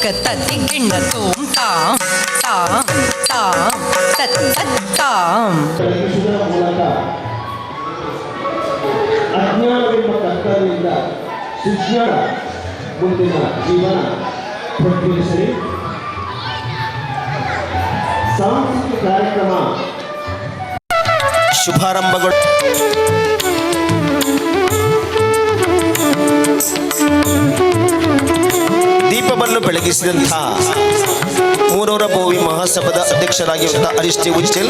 ತಕ್ಕ ತದಿ ಗಿಣ್ಣ ತೋಂ ತಾಂ ತಾಂ ತಾಂ ತತ್ ತತ್ ತಾಂ. ಅಜ್ಞಾನವೆಂಬ ಕರ್ತವ್ಯದಿಂದ ಶಿಕ್ಷಣ ಮುಂದಿನ ಜೀವನ ಪ್ರಜ್ವಲಿಸಲಿ. ಸಾಂಸ್ಕೃತಿಕ ಕಾರ್ಯಕ್ರಮ ಶುಭಾರಂಭಗಳು. ದೀಪವನ್ನು ಬೆಳಗಿಸಿದಂಥ ಮೂರೂರ ಬೋವಿ ಮಹಾಸಭಾದ ಅಧ್ಯಕ್ಷರಾಗಿರುವಂಥ ಹರೀಶ್ ಜಿ ಉಚ್ಚಿಲ್,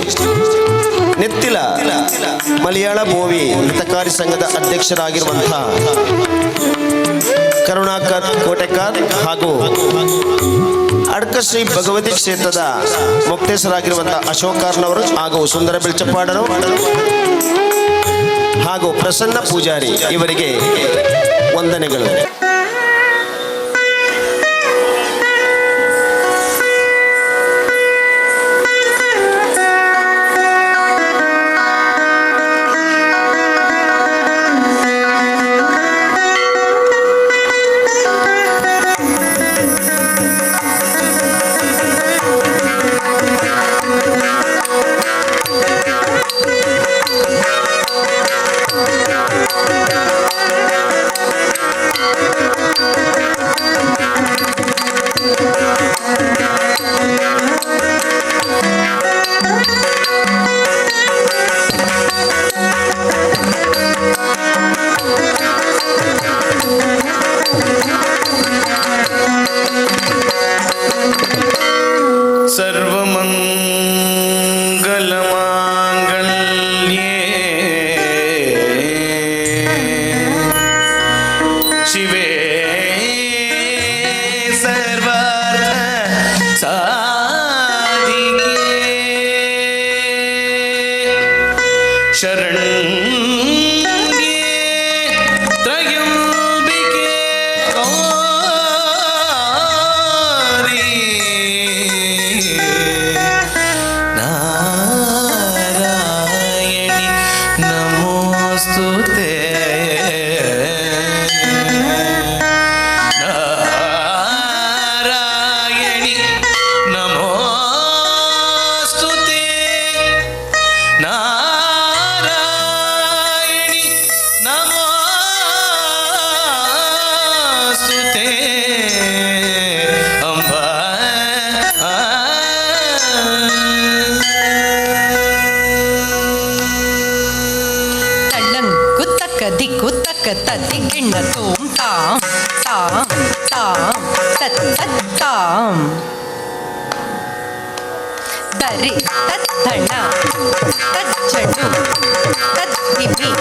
ನೆತ್ತಿಲ ಮಲಯಾಳ ಬೋವಿ ಹಿತಕಾರಿ ಸಂಘದ ಅಧ್ಯಕ್ಷರಾಗಿರುವಂಥ ಕರುಣಾಕರ್ ಕೋಟೆಕಾರ್ ಹಾಗೂ ಅಡ್ಕಶ್ರೀ ಭಗವತಿ ಕ್ಷೇತ್ರದ ಮುಕ್ತೇಶರಾಗಿರುವಂಥ ಅಶೋಕರ್ನವರು ಹಾಗೂ ಸುಂದರ ಬೆಳ್ಚಪ್ಪಾಡರು ಹಾಗೂ ಪ್ರಸನ್ನ ಪೂಜಾರಿ ಇವರಿಗೆ ವಂದನೆಗಳು. ತದಿ ಗಿಣ್ಣ ತೋಂ ತಾಂ ತಾಂ ತಾಂ ತತ್ ತತ್ ತಾಂ. ತರಿ ತತ್ ಧಣ ತತ್ ಚಡು ತತ್ ದಿವಿ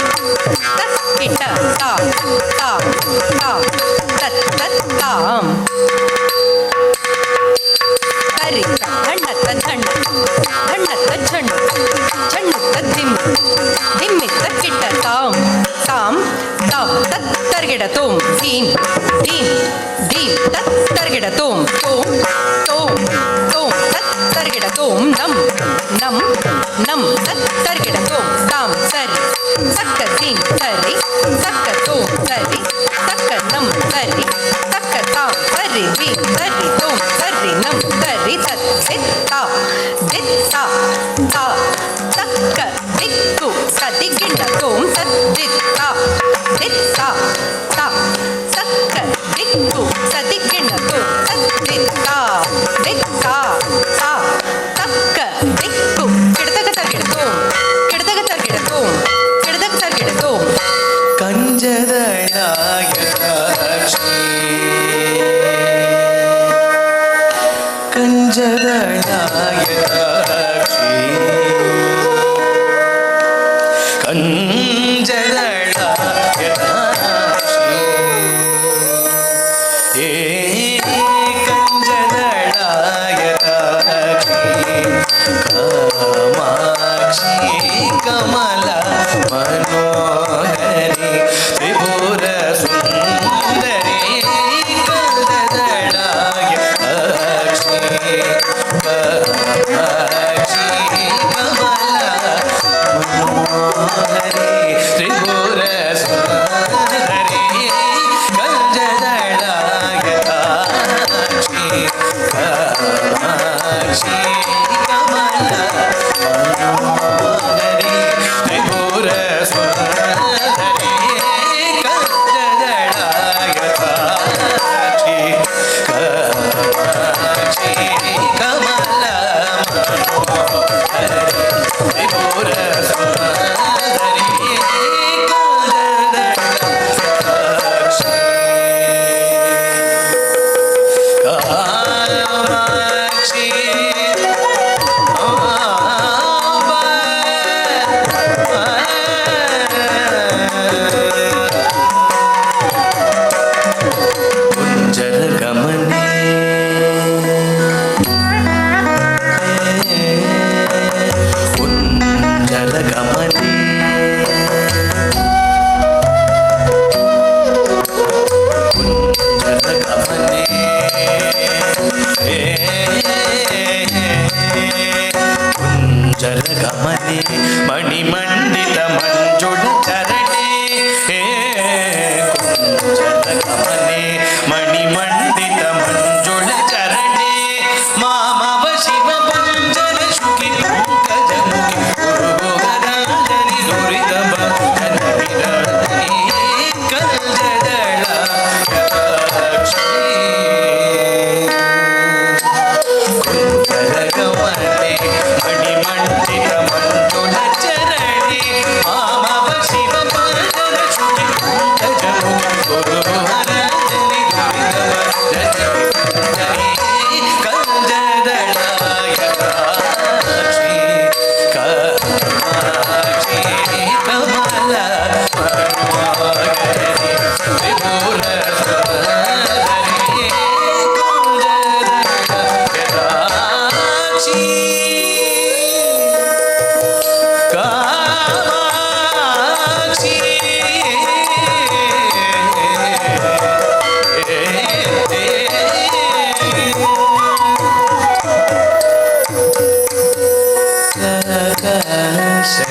ತತ್ ಕಿಟ ತಾ ತಾ ತಾ ತತ್ ತತ್ ತಾಂ. ತರಿ ಧಣ ತ ಧಣ ಧಣ ತ ಝಣು ಝಣು ತ ದಿಮ್ಮಿ ದಿಮ್ಮಿ ತ ಕಿಟ ತಾಂ ತಾಂ ತಾಂ ತತ್ ತರ್ಗಿಡ ತೋಂ ದೀಂ ದೀಂ ದೀಂ ತತ್ ತರ್ಗಿಡ ತೋಂ ತೋಂ ತೋಂ ತೋಂ ತತ್ ತರ್ಗಿಡ ತೋಂ ನಂ ನಂ ನಂ ತತ್ ತರ್ಗಿಡ ತೋಂ ತಾಂ ಸರಿ ತಕ್ಕ ದೀಂ ಸರಿ ತಕ್ಕ ತೋಂ ಸರಿ ತಕ್ಕ ನಂ ಸರಿ ತಕ್ಕ ತಾಂ ಸರಿ ದೀಂ ಸರಿ ತೋಂ ಸರಿ ನಂ ಸರಿ ತತ್ ದಿತ್ತ ದಿತ್ತ ತಾ ತಕ್ಕ ದಿಕ್ಕು ಸದಿಗಿಡ ತೋಂ ತತ್ ದಿತ್ತ ದಿತ್ತ ತಾ ತಕ್ಕ ದಿಕ್ಕು ಸದಿಗಿಡ ತೋಂ ತತ್ ದಿತ್ತ ದಿತ್ತ ತಾ ತಕ್ಕ ದಿಕ್ಕು ಕಿಡದಗ ತರ್ಗಿಡ ತೋಂ ಕಿಡದಗ ತರ್ಗಿಡ ತೋಂ ಕಿಡದಗ ತರ್ಗಿಡ ತೋಂ. ಕಂಜದಳಾಯ ಕಂಜದಳಾಯ ಕಮಲ ಮನೋಹರಿ ತ್ರಿಪುರ ಸುಂದರಿ ಕಂದದಳಾಯ ಲಕ್ಷ್ಮೀ ಕಮಲ ಮನೋಹರಿ ತ್ರಿಪುರ ಸುಂದರಿ ಕಂದದಳಾಯ ಲಕ್ಷ್ಮೀ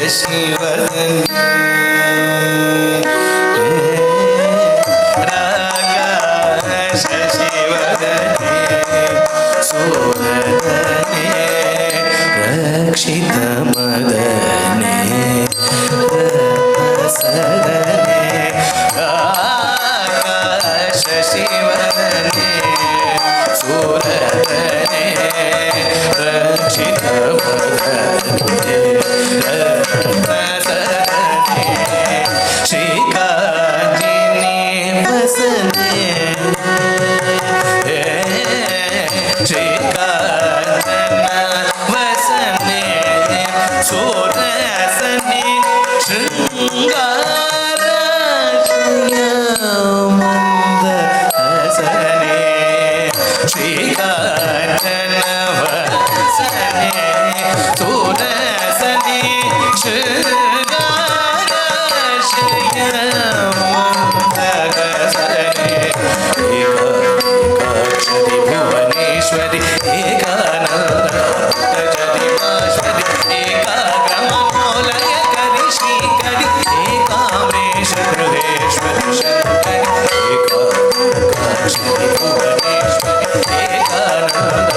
ಶಿವನೇ ರಾಕಾಶ ಶಿವನೇ ಸೂರನೇ ರಕ್ಷಿತ ಮದನೇ ಸದನೆ ಆಕಾಶ ಶಿವನೇ ಸೂರನೇ ರಕ್ಷಿತ ಮದನೇ ಸದನೆ ಶ್ರೀಕಾಂಜಿನಿ ವಸನೆ ಶ್ರೀಕಾಂತನ ವಸನೆ ಸೋರಸನೆ ಶೃಂಗಾರ ಮಂದ ಹಸನೆ ಶ್ರೀಕಾಂತನ ವಸನೆ ಸೋರಸನೆ ಶೃಂಗಾರ ಮಂದ ಹಸನೆ ಏಕಾಕ್ಷರಿ ಭುವನೇಶ್ವರಿ ಏಕಾನಂದ ಜಡಿಮಾಶ್ವರಿ ಏಕಾಗ್ರಮೋಲಯ ಕರಿ ಶ್ರೀಕರಿ ಏಕಾಂಬರೇಶ ಗೃಹೇಶ್ವರಿ ಶಂಕರಿ ಏಕಾಕ್ಷರಿ ಭುವನೇಶ್ವರಿ ಏಕಾನಂದ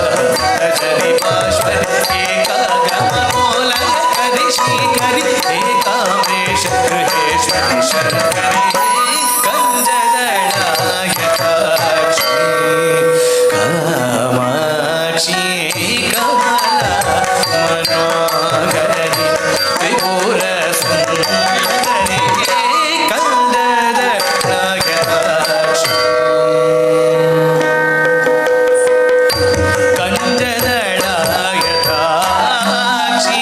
ಜಡಿಮಾಶ್ವರಿ ಏಕಾಗ್ರಮೋಲಯ ಕರಿ ಶ್ರೀಕರಿ ಏಕಾಂಬರೇಶ ಗೃಹೇಶ್ವರಿ ಶಂಕರಿ ಕಂಜದಳಾಯಕಾಕ್ಷಿ ಕಾಮಾಕ್ಷಿ ಕಮಲ ಮನೋಹರಿ ತ್ರಿಪುರ ಸುಂದರಿ ಕಂಜದಳಾಯಕಾಕ್ಷಿ ಕಂಜದಳಾಯಕಾಕ್ಷಿ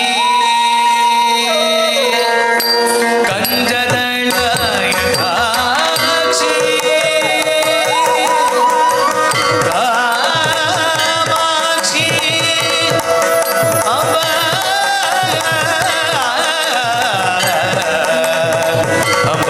ಕಂಜದಳಾಯಕಾಕ್ಷಿ ಕಾಮಾಕ್ಷಿ ಅಂಬ ಅಂಬ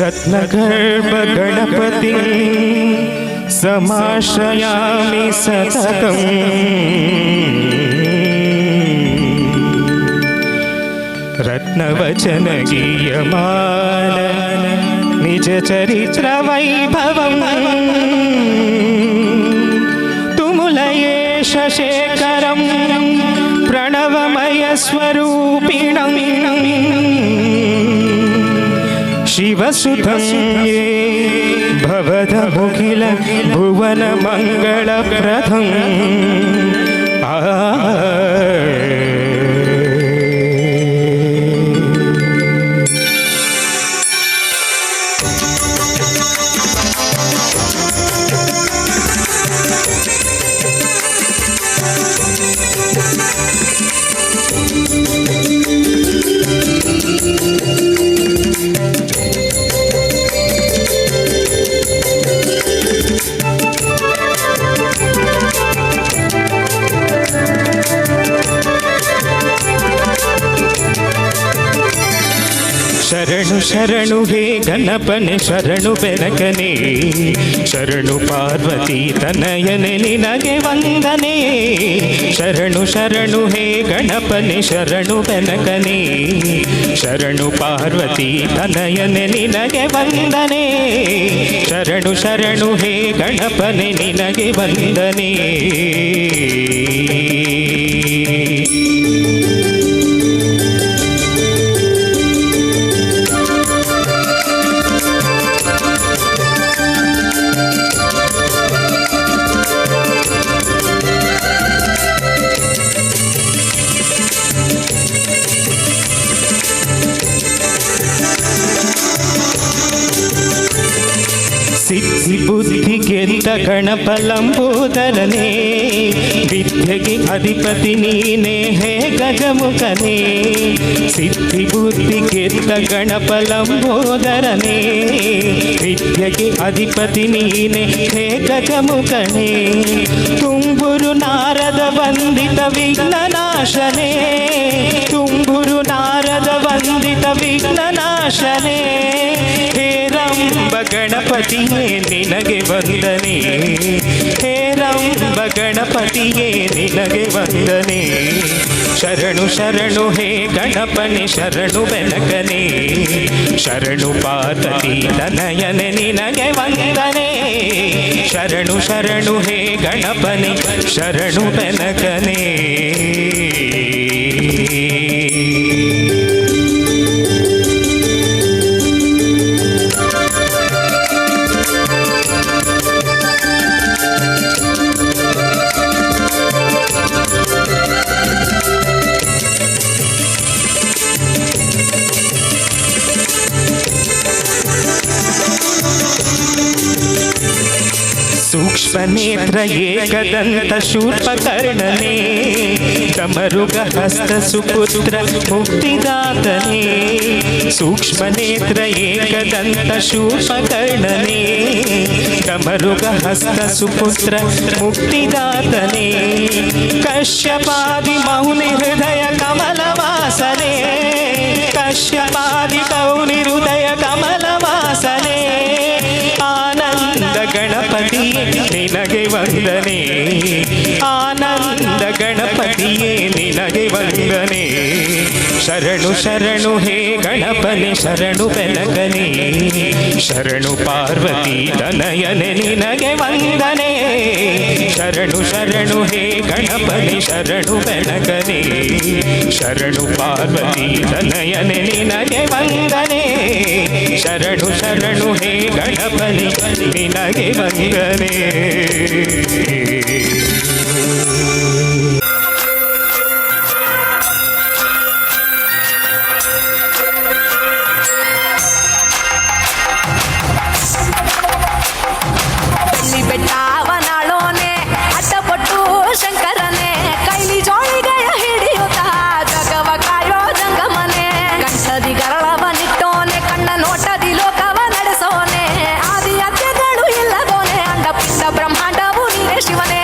रत्नगर्भ गणपति समाश्रयामि सततम् रत्नवचन गीयमान निज चरित्र वैभवम् तुमुलयेश शेखरं प्रणवमय स्वरूपिणम् शिवसुतं ये भवदमुखिल भुवन मङ्गलप्रदम् ಶರಣು ಶರಣು ಹೇ ಗಣಪನೆ ಶರಣು ಬೆನಕನೆ ಶರಣು ಪಾರ್ವತಿ ತನಯನೆ ನಿನಗೆ ವಂದನೆ ಶರಣು ಶರಣು ಹೇ ಗಣಪನೆ ಶರಣು ಬೆನಕನೆ ಶರಣು ಪಾರ್ವತಿ ತನಯನೆ ನಿನಗೆ ವಂದನೆ ಶರಣು ಶರಣು ಹೇ ಗಣಪನೆ ನಿನಗೆ ವಂದನೆ ಸಿದ್ಧಿ ಬುದ್ಧಿ ಗೆದ್ದ ಗಣಪಲಂಬೋದರನೇ ವಿದ್ಯೆಗೆ ಅಧಿಪತಿ ನೀನೇ ಹೇ ಗಜಮುಖನೇ ಸಿದ್ಧಿ ಬುದ್ಧಿ ಗೆದ್ದ ಗಣಪಲಂಬೋದರನೇ ವಿದ್ಯೆಗೆ ಅಧಿಪತಿ ನೀನೇ ಹೇ ಗಜಮುಖನೇ ತುಂಬುರು ನಾರದ ವಂದಿತ ವಿಘ್ನನಾಶನೇ ತುಂಬುರು ನಾರದ ವಂದಿತ ಗಣಪತಿಯೇ ನಿನಗೆ ವಂದನೆ, ಹೇರಂಬ ಗಣಪತಿಯೇ ನಿನಗೆ ವಂದನೆ. ಶರಣು ಶರಣು ಹೇ ಗಣಪನೆ ಶರಣು ಬೆನಕನೆ, ಶರಣು ಪಾರ್ವತಿ ತನಯನೆ ನಿನಗೆ ವಂದನೆ. ಶರಣು ಶರಣು ಹೇ ಗಣಪನೆ ಶರಣು ಬೆನಕನೆ. ಸೂಕ್ಷ್ಮನೇತ್ರ ಏಕದಂತ ಶೂರ್ಪಕರ್ಣನೆ, ಕಮರುಗ ಹಸ್ತ ಸುಪುತ್ರ ಮುಕ್ತಿದಾತನೇ. ಸೂಕ್ಷ್ಮನೇತ್ರ ಏಕದಂತ ಶೂರ್ಪಕರ್ಣನೆ, ಕಮರುಗ ಹಸ್ತ ಸುಪುತ್ರ ಮುಕ್ತಿದಾತನೇ. ಕಶ್ಯಪಾದಿ ಮೌನಿ ಹೃದಯ ಕಮಲವಾಸನೆ, ಕಶ್ಯಪಾದಿ ಮೌನಿ ಹೃದಯ ಕಮಲವಾಸನೆ. ಆನಂದ ಗಣಪತಿಯೇ ನಿನಗೆ ವಂದನೆ, ಆನಂದ ಗಣಪತಿಯೇ ನಿನಗೆ ವಂದನೆ. ಶರಣು ಶರಣು ಹೇ ಗಣಪನೆ ಶರಣು ಬೆನಕನೆ, ಶರಣು ಪಾರ್ವತಿ ತನಯನೆ ನಿನಗೆ ವಂದನೆ. ಶರಣು ಶರಣು ಹೇ ಗಣಪನೆ ಶರಣು ಬೆನಕನೆ, ಶರಣು ಪಾರ್ವತಿ ತನಯನೆ ನಿನಗೆ ವಂದನೆ. ಶರಣು ಶರಣು ಹೇ ಗಣಪನೆ ನಿನಗೆ ವಂದನೆ. ಬೆಟ್ಟವನಾಳೋನೆ ಅಡ್ಡಪಟ್ಟು ಶಂಕರನೆ, ಕೈಲಿ ಜೋಳಿಗೆಯ ಹಿಡಿಯುತ್ತ ಜಗವ ಕಾಯೋ ಜಂಗಮನೆ. ಕಂಠದಿ ಗರಳವನಿಟ್ಟೋನೆ ಕಣ್ಣ ನೋಟದಿ ಲೋಕವ ನಡೆಸೋನೆ, ಆದಿ ಅತ್ಯಗಳು ಇಲ್ಲದೋನೆ ಅಂಡ ಪಿಂಡ ಬ್ರಹ್ಮಾಂಡವು ನೀನೇ ಶಿವನೇ.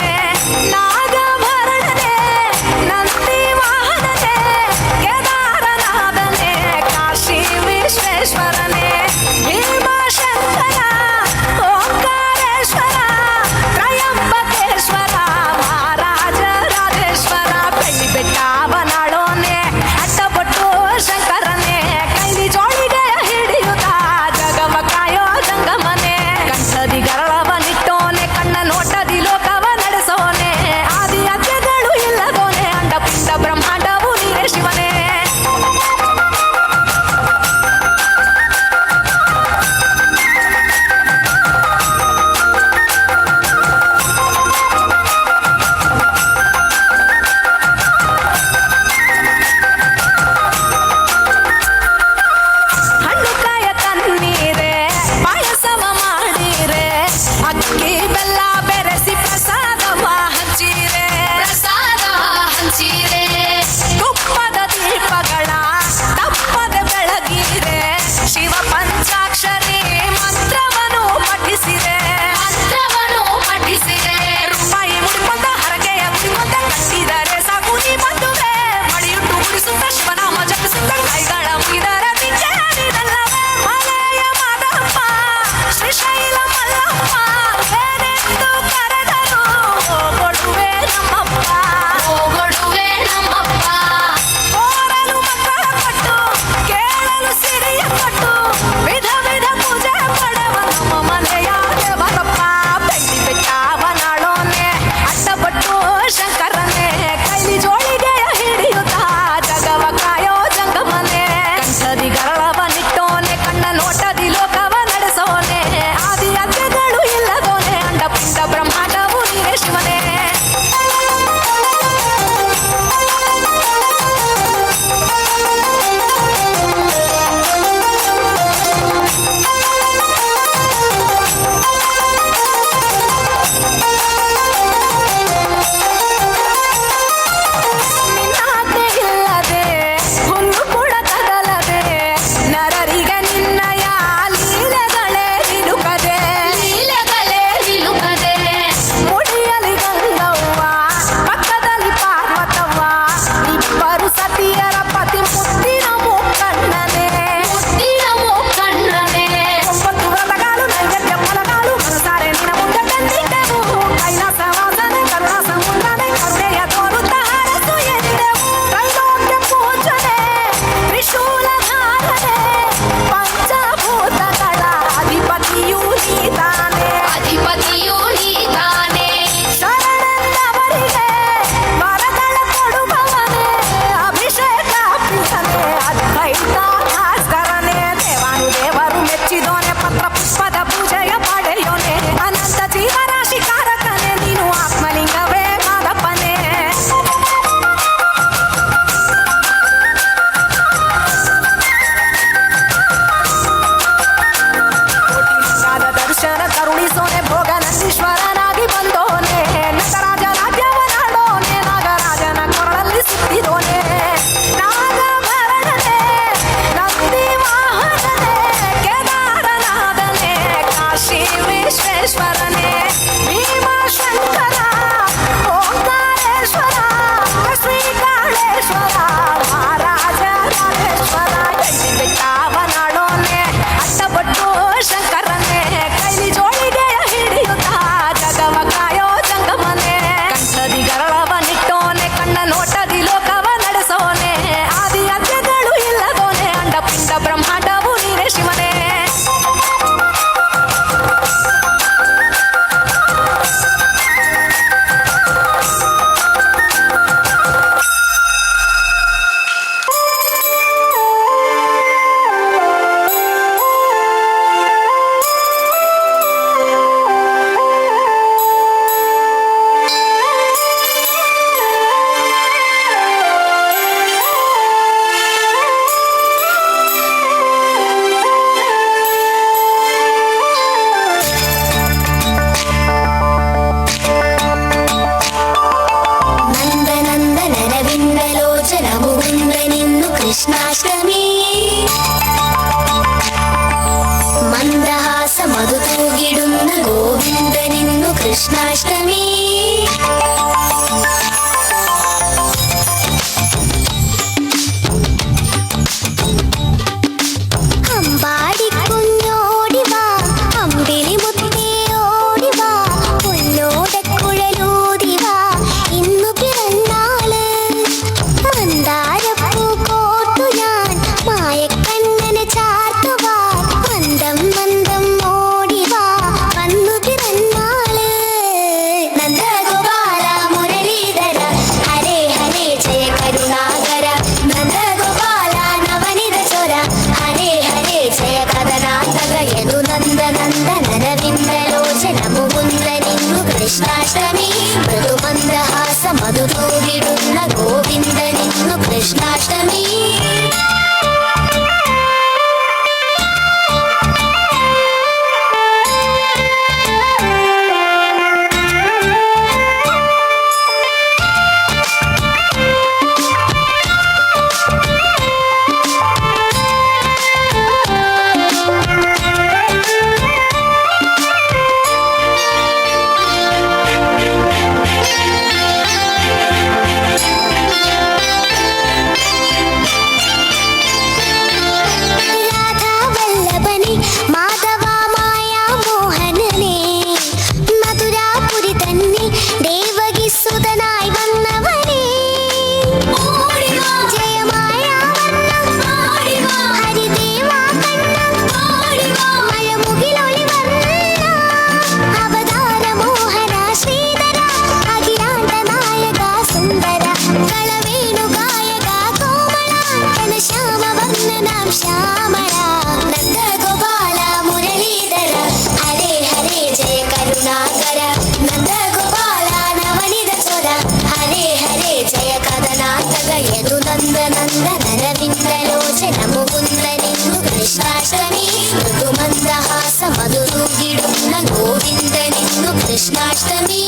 യദുനന്ദനന്ദനരവിന്ദലോചന മുകുന്ദനിന്നു കൃഷ്ണാഷ്ടമി ഋതുമന്ദഹാസ മധുരുകിടുന്ന ഗോവിന്ദനിന്നു കൃഷ്ണാഷ്ടമി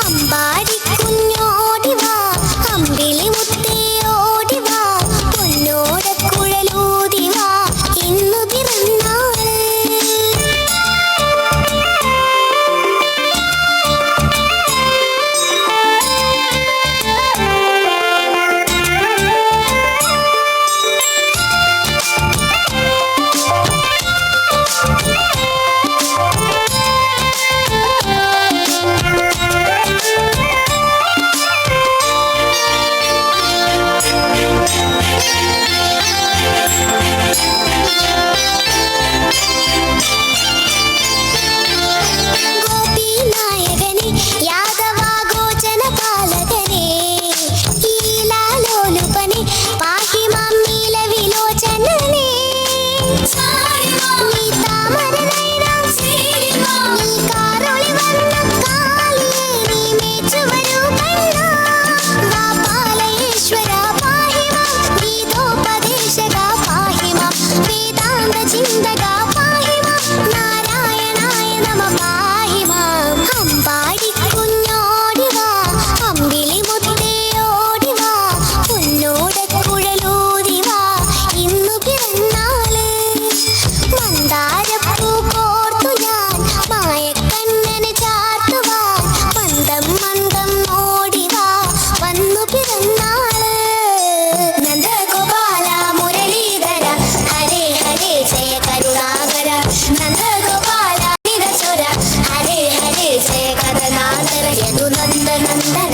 അമ്പാടി കുഞ്ഞോടിവാ അമ്പിളി മുത്തേയോടിവാ പൊന്നോടക്കുഴലൂതിവാ ഇന്നു പിറന്നാള്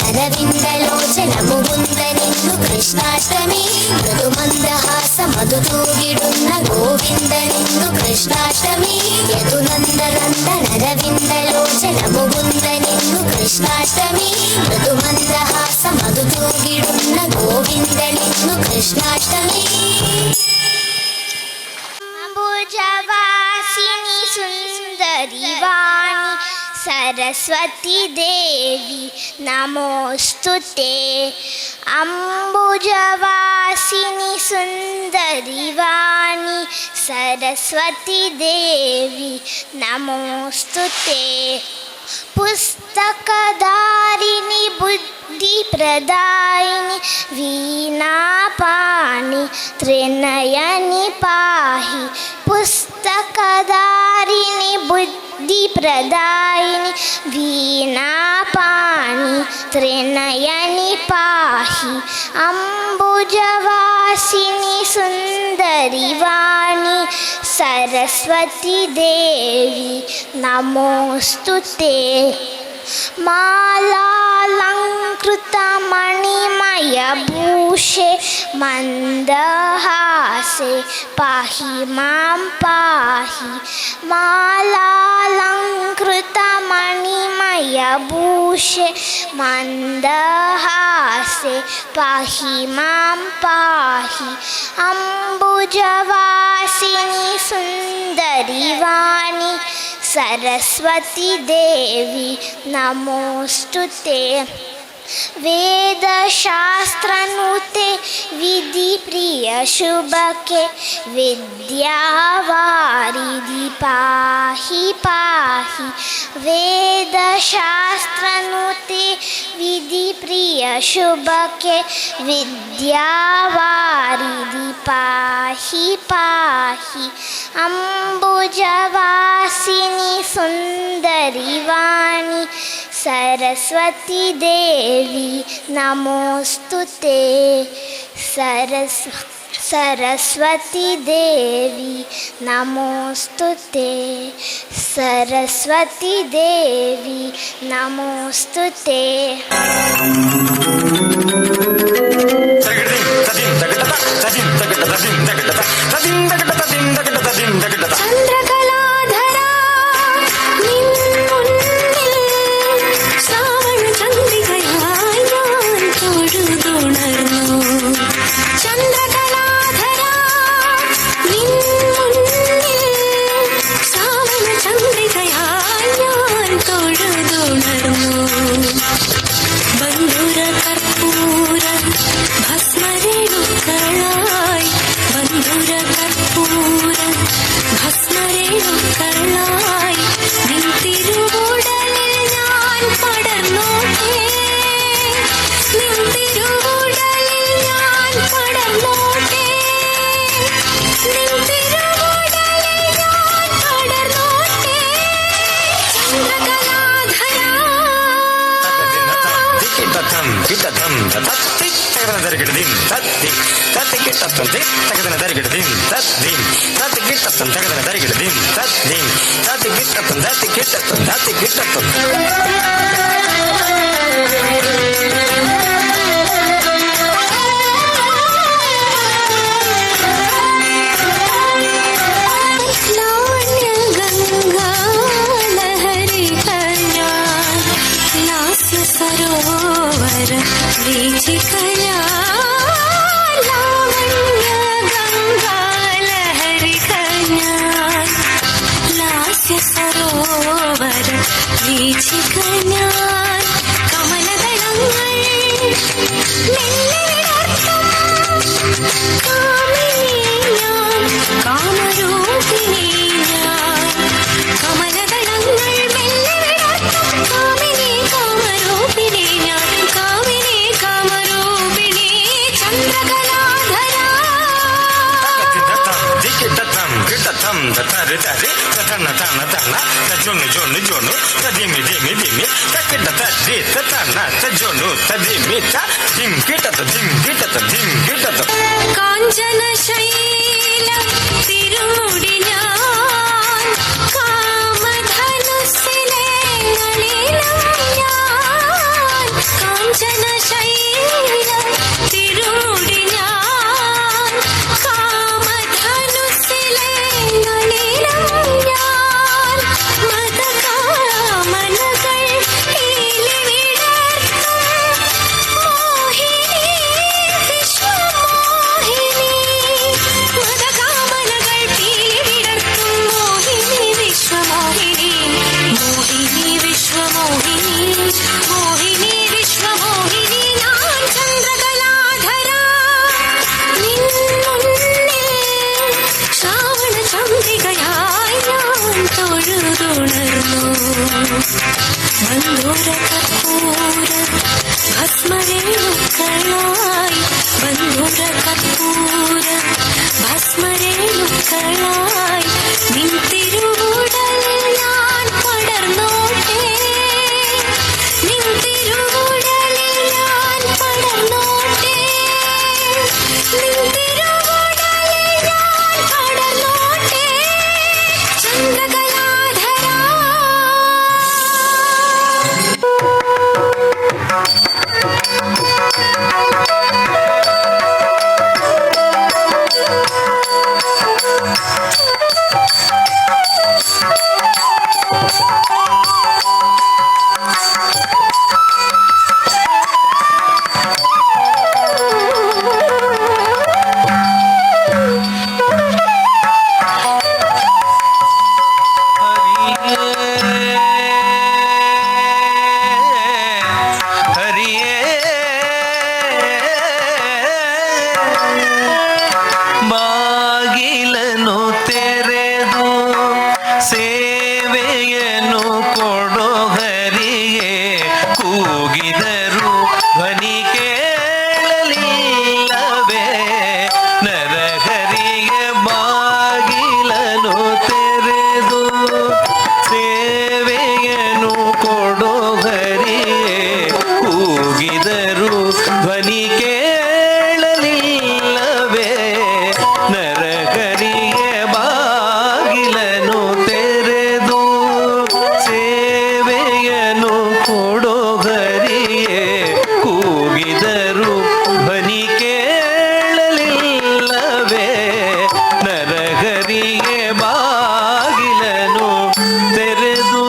യദുനന്ദനന്ദനരവിന്ദലോചന മുകുന്ദനിന്നു കൃഷ്ണാഷ്ടമി ഋതുമന്ദഹാസ മധുതൂകിടുന്ന ഗോവിന്ദനിന്നു കൃഷ്ണാഷ്ടമി യദുനന്ദനന്ദനരവിന്ദലോചന മുകുന്ദനിന്നു കൃഷ്ണാഷ്ടമി ഋതുമന്ദഹാസ മധുതൂകിടുന്ന ഗോവിന്ദനിന്നു കൃഷ്ണാഷ്ടമി അംബുജവാസിനി സുന്ദരി വാണി सरस्वती देवी नमोस्तुते अम्बुजवासिनी सुंदरी वाणी सरस्वती देवी नमोस्तुते पुस्तकधारिणी बुद्धिप्रदायिनी वीणापाणि त्रिनयनि पाहि पुस्तकधारिणी बुद्धिप्रदायिनी वीणापाणि त्रिनयनि पाहि अम्बुजवासिनी सुंदरी वाणी सरस्वती देवी नमोस्तुते मालालङ्कृतमणिमयभूषे मन्दहासे पाहि मां पाहि मालालङ्कृतमणिमयभूषे मन्दहासे पाहि मां पाहि अम्बुजवासिनी सुन्दरी वाणी सरस्वती देवी नमोस्तुते वेदशास्त्रनुते विधिप्रिय शुभके विद्यावारिधि पाहि पाहि वेदशास्त्रनुते विधिप्रिय शुभके विद्यावारिधि पाहि पाहि अम्बुजवासिनी सुन्दरी वाणी सरस्वती देवी नमोस्तुते सरस्वती देवी नमोस्तुते सरस्वती देवी नमोस्तुते ചന്ദ്രകലാധരാ നിന്നുന്നിൽ ശ്രാവണ ചന്ദ്രികയായി ഞാൻ തൊഴുതുണർന്നു ചന്ദ്രകലാധരാ നിന്നുന്നിൽ ശ്രാവണ ചന്ദ്രികയായി ഞാൻ തൊഴുതുണർന്നു ബന്ധുര കർപ്പൂര ഭസ്മരേണു ಗಿಟ್ಟ ದಮ್ ತತ್ತಿ ತಗದನ ದರಿಗಿಡದಿಂ ತತ್ತಿ ತತ್ತಿ ಗಿಟ್ಟತ್ತಂ ದಿ ತಗದನ ದರಿಗಿಡದಿಂ ತತ್ದಿಂ ತತ್ತಿ ಗಿಟ್ಟತ್ತಂ ತಗದನ ದರಿಗಿಡದಿಂ ತತ್ದಿಂ ತತ್ತಿ ಗಿಟ್ಟತ್ತಂ ತತ್ತಿ ಗಿಟ್ಟತ್ತಂ ತತ್ತಿ ಗಿಟ್ಟತ್ತಂ सरोवर लीची कया लावण्य गंगा लहरी कन्या लास्य सरोवर लीची कन्या കമലദളങ്ങൾ മെല്ലെ വിടർത്തും കാമിനി ഞാൻ കാമരൂപിണി ഞാൻ കമലദളങ്ങൾ മെല്ലെ വിടർത്തും കാമിനി കാമരൂപിണി ഞാൻ കാമിനി കാമരൂപിണി ചന്ദ്രകലാധര గిట్టతం గిట్టతం దరి దరి తన తన తన జొన్ను జొన్ను జొన్ను తదిమి దిమి దిమి తక్కిట తది తన తజొన్ను తదిమి త దిం గిట్టత దిం గిట్టత దిం గిట్టత കാഞ്ചന ശൈല തിരുമുടി ഞാൻ കാമധനുസ്സിലെ നളിനം ഞാൻ കാഞ്ചന ശൈല തിരുമുടി ഞാൻ കാമധനുസ്സിലെ നളിനം ഞാൻ മതകാമനകൾ ഈലി വിടർത്തും മോഹിനി വിശ്വമോഹിനി മതകാമനകൾ പീലി വിടർത്തും മോഹിനി വിശ്വമോഹിനി മോഹിനി വിശ്വമോഹിനി മോഹിനി വിശ്വമോഹിനി ഞാൻ ചന്ദ്രകലാധര നിൻ മുന്നിൽ ശ്രാവണ ചന്ദ്രികയായി ഞാൻ തൊഴുതുണർന്നു ബന്ധുര കർപ്പൂര ഭസ്മരേണുക്കളായി ബന്ധുര കർപ്പൂര ഭസ്മരേണുക്കളായി നിൻ തിരുവുടലിൽ ഞാൻ പടർന്നോട്ടെ നിൻ തിരുവുടലിൽ ഞാൻ പടർന്നോട്ടെ നിൻ തിരുവുടലിൽ ഞാൻ പടർന്നോട്ടെ ചന്ദ്രകലാധര ಹರಿಯೇ ಬಾಗಿಲನು ತೆರೆದು ಸೇವೆಯನ್ನು ಕೊಡೋ ಹರಿಯೇ ಕೂಗಿದರು ಧ್ವನಿ ಕೇಳಲಿಲ್ಲವೇ ನರಹರಿಗೆ ಬಾಗಿಲನು ತೆರೆದು ಸೇವೆಯನ್ನು ಕೊಡೋ ಹರಿಯೇ ಕೂಗಿದರು ಧ್ವನಿ ಕೇಳಲಿಲ್ಲವೇ ನರಹರಿಗೆ ಬಾಗಿಲನು ತೆರೆದು ಸೇವೆಯನ್ನು ಕೊಡೋ ಹರಿಯೇ ಕೂಗಿದರು ಧ್ವನಿ ಕೇಳಲಿಲ್ಲವೇ ನರಹರಿಗೆ ಬಾಗಿಲನು ತೆರೆದು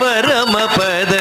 ಪರಮ ಪದ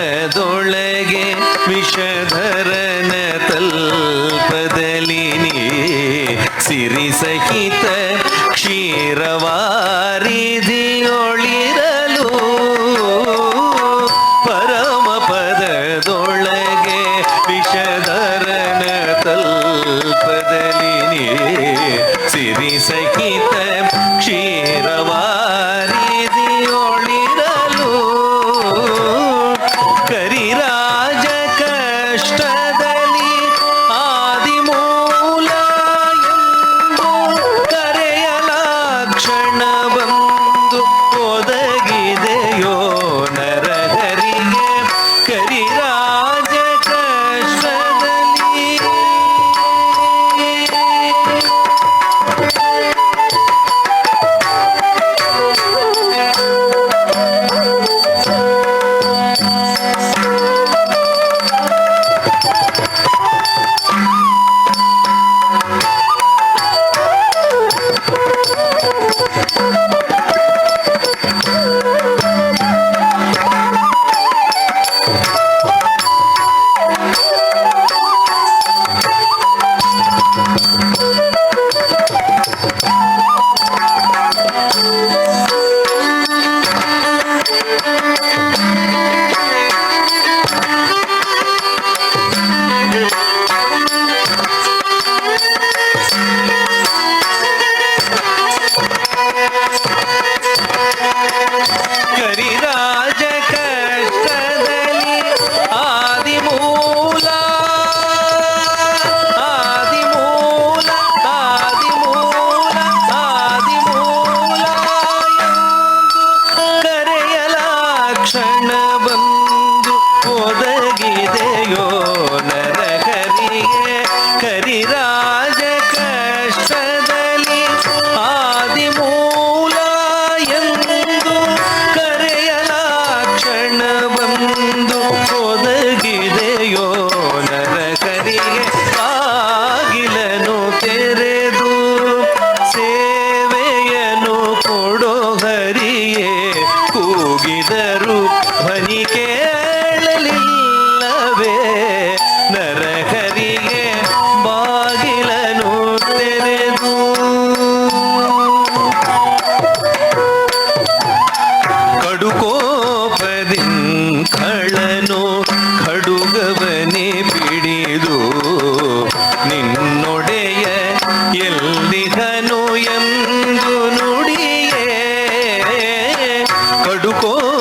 ಕ್ಷಣ ಬಂದು ಒದಗಿದೆಯೋ ನರಹರಿಗೆ ಕರಿರಾಜ ಕಷ್ಟದಲ್ಲಿ ಆದಿಮೂಲ ಎಂದು ಕರೆಯಲ ಕ್ಷಣ ಬಂದು ಒದಗಿದೆಯೋ ನರಹರಿಗೆ ಬಾಗಿಲನು ತೆರೆದು ಸೇವೆಯನು ಕೊಡೋ ಹರಿಯೇ ಕೂಗಿದರು ಧ್ವನಿ ಕೇಳಲಿಲ್ಲವೇ ನರಹರಿಗೆ ಬಾಗಿಲನು ತೆರೆದು ಕಡುಕೋಪದಿಂಗಳನು ಖಡುಗವನೆ ಪಿಡಿದು ನಿನ್ನೊಡೆಯ ಎಲ್ಲಿಗನು ಎಂದು ನುಡಿಯೇ ಕಡುಕೋಪದಿಂಗಳನು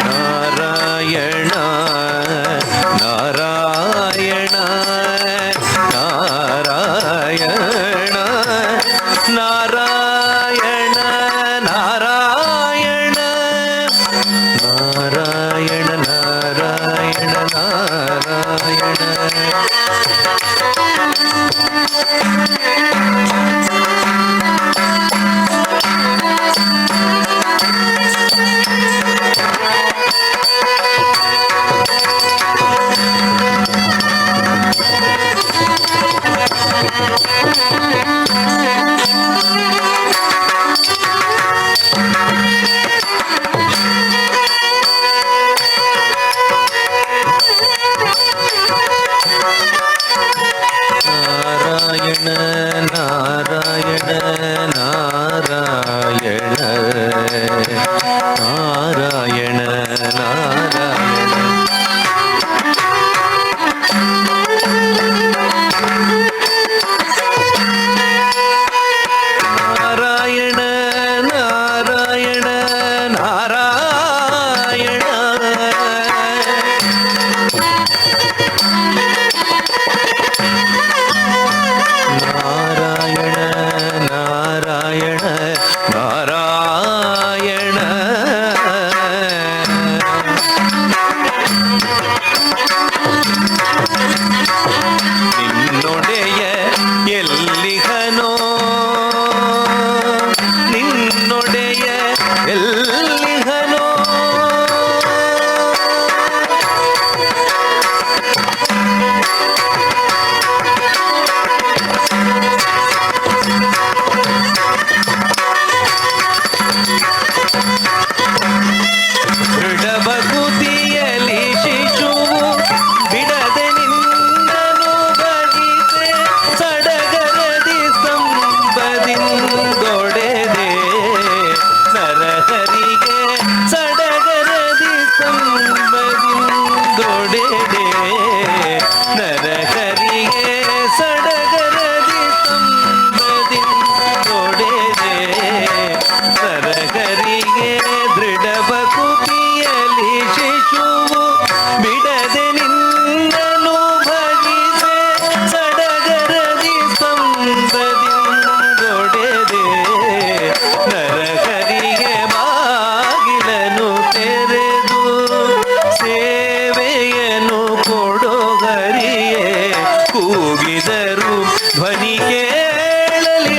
ನಾರಾಯಣ ನಾರಾಯಣ ನಾರಾಯಣ ನಾರಾಯಣ ನಾರಾಯಣ ನಾರಾಯಣ ನಾರಾಯಣ ನಾರಾಯಣ ನಾರಾಯಣ ನಾರಾಯಣ ನಾರಾಯಣ ನಾರಾಯಣ ನಾರಾಯಣ ನಾರಾಯಣ ನಾರಾಯಣ ನಾರಾಯಣ ನಾರಾಯಣ ನಾರಾಯಣ ನಾರಾಯಣ ನಿನ್ನೊಡೆಯ ಎಲ್ಲಿಗನೋ ನಿನ್ನೊಡೆಯ ಎಲ್ಲಿಗನೋ ದೃಢಬಗುತಿಯಲಿ ಶಿಶುವು ಬಿಡದೆ ನಿನ್ನನು ಭಜಿಸೆ ಸಡಗರದಿ ಸಂಪದಿಂದೊಡೆದೆ ನರಹರಿಗೆ ಸಡಗರದಿ ಸಂಪದಿಂದೊಡೆದೆ ನರಹರಿಗೆ ಸಡಗರದಿ ಸಂಪದಿಂದೊಡೆದೆ ನರಹರಿಗೆ ದೃಢಬಕುತಿಯಲಿ ಶಿಶುವು ಬಿಡದೆ ನಿನ್ನನು ಭಜಿಸೆ ಸಡಗರದಿ ಸಂಪದಿಂದೊಡೆದೆ ನರಹರಿಗೆ ಬಾಗಿಲನು ತೆರೆದು ಸೇವೆಯನು ಕೊಡೋ ಹರಿಯೇ ಕೂಗಿದರು ಧ್ವನಿ ಕೇಳಲಿಲ್ಲವೇ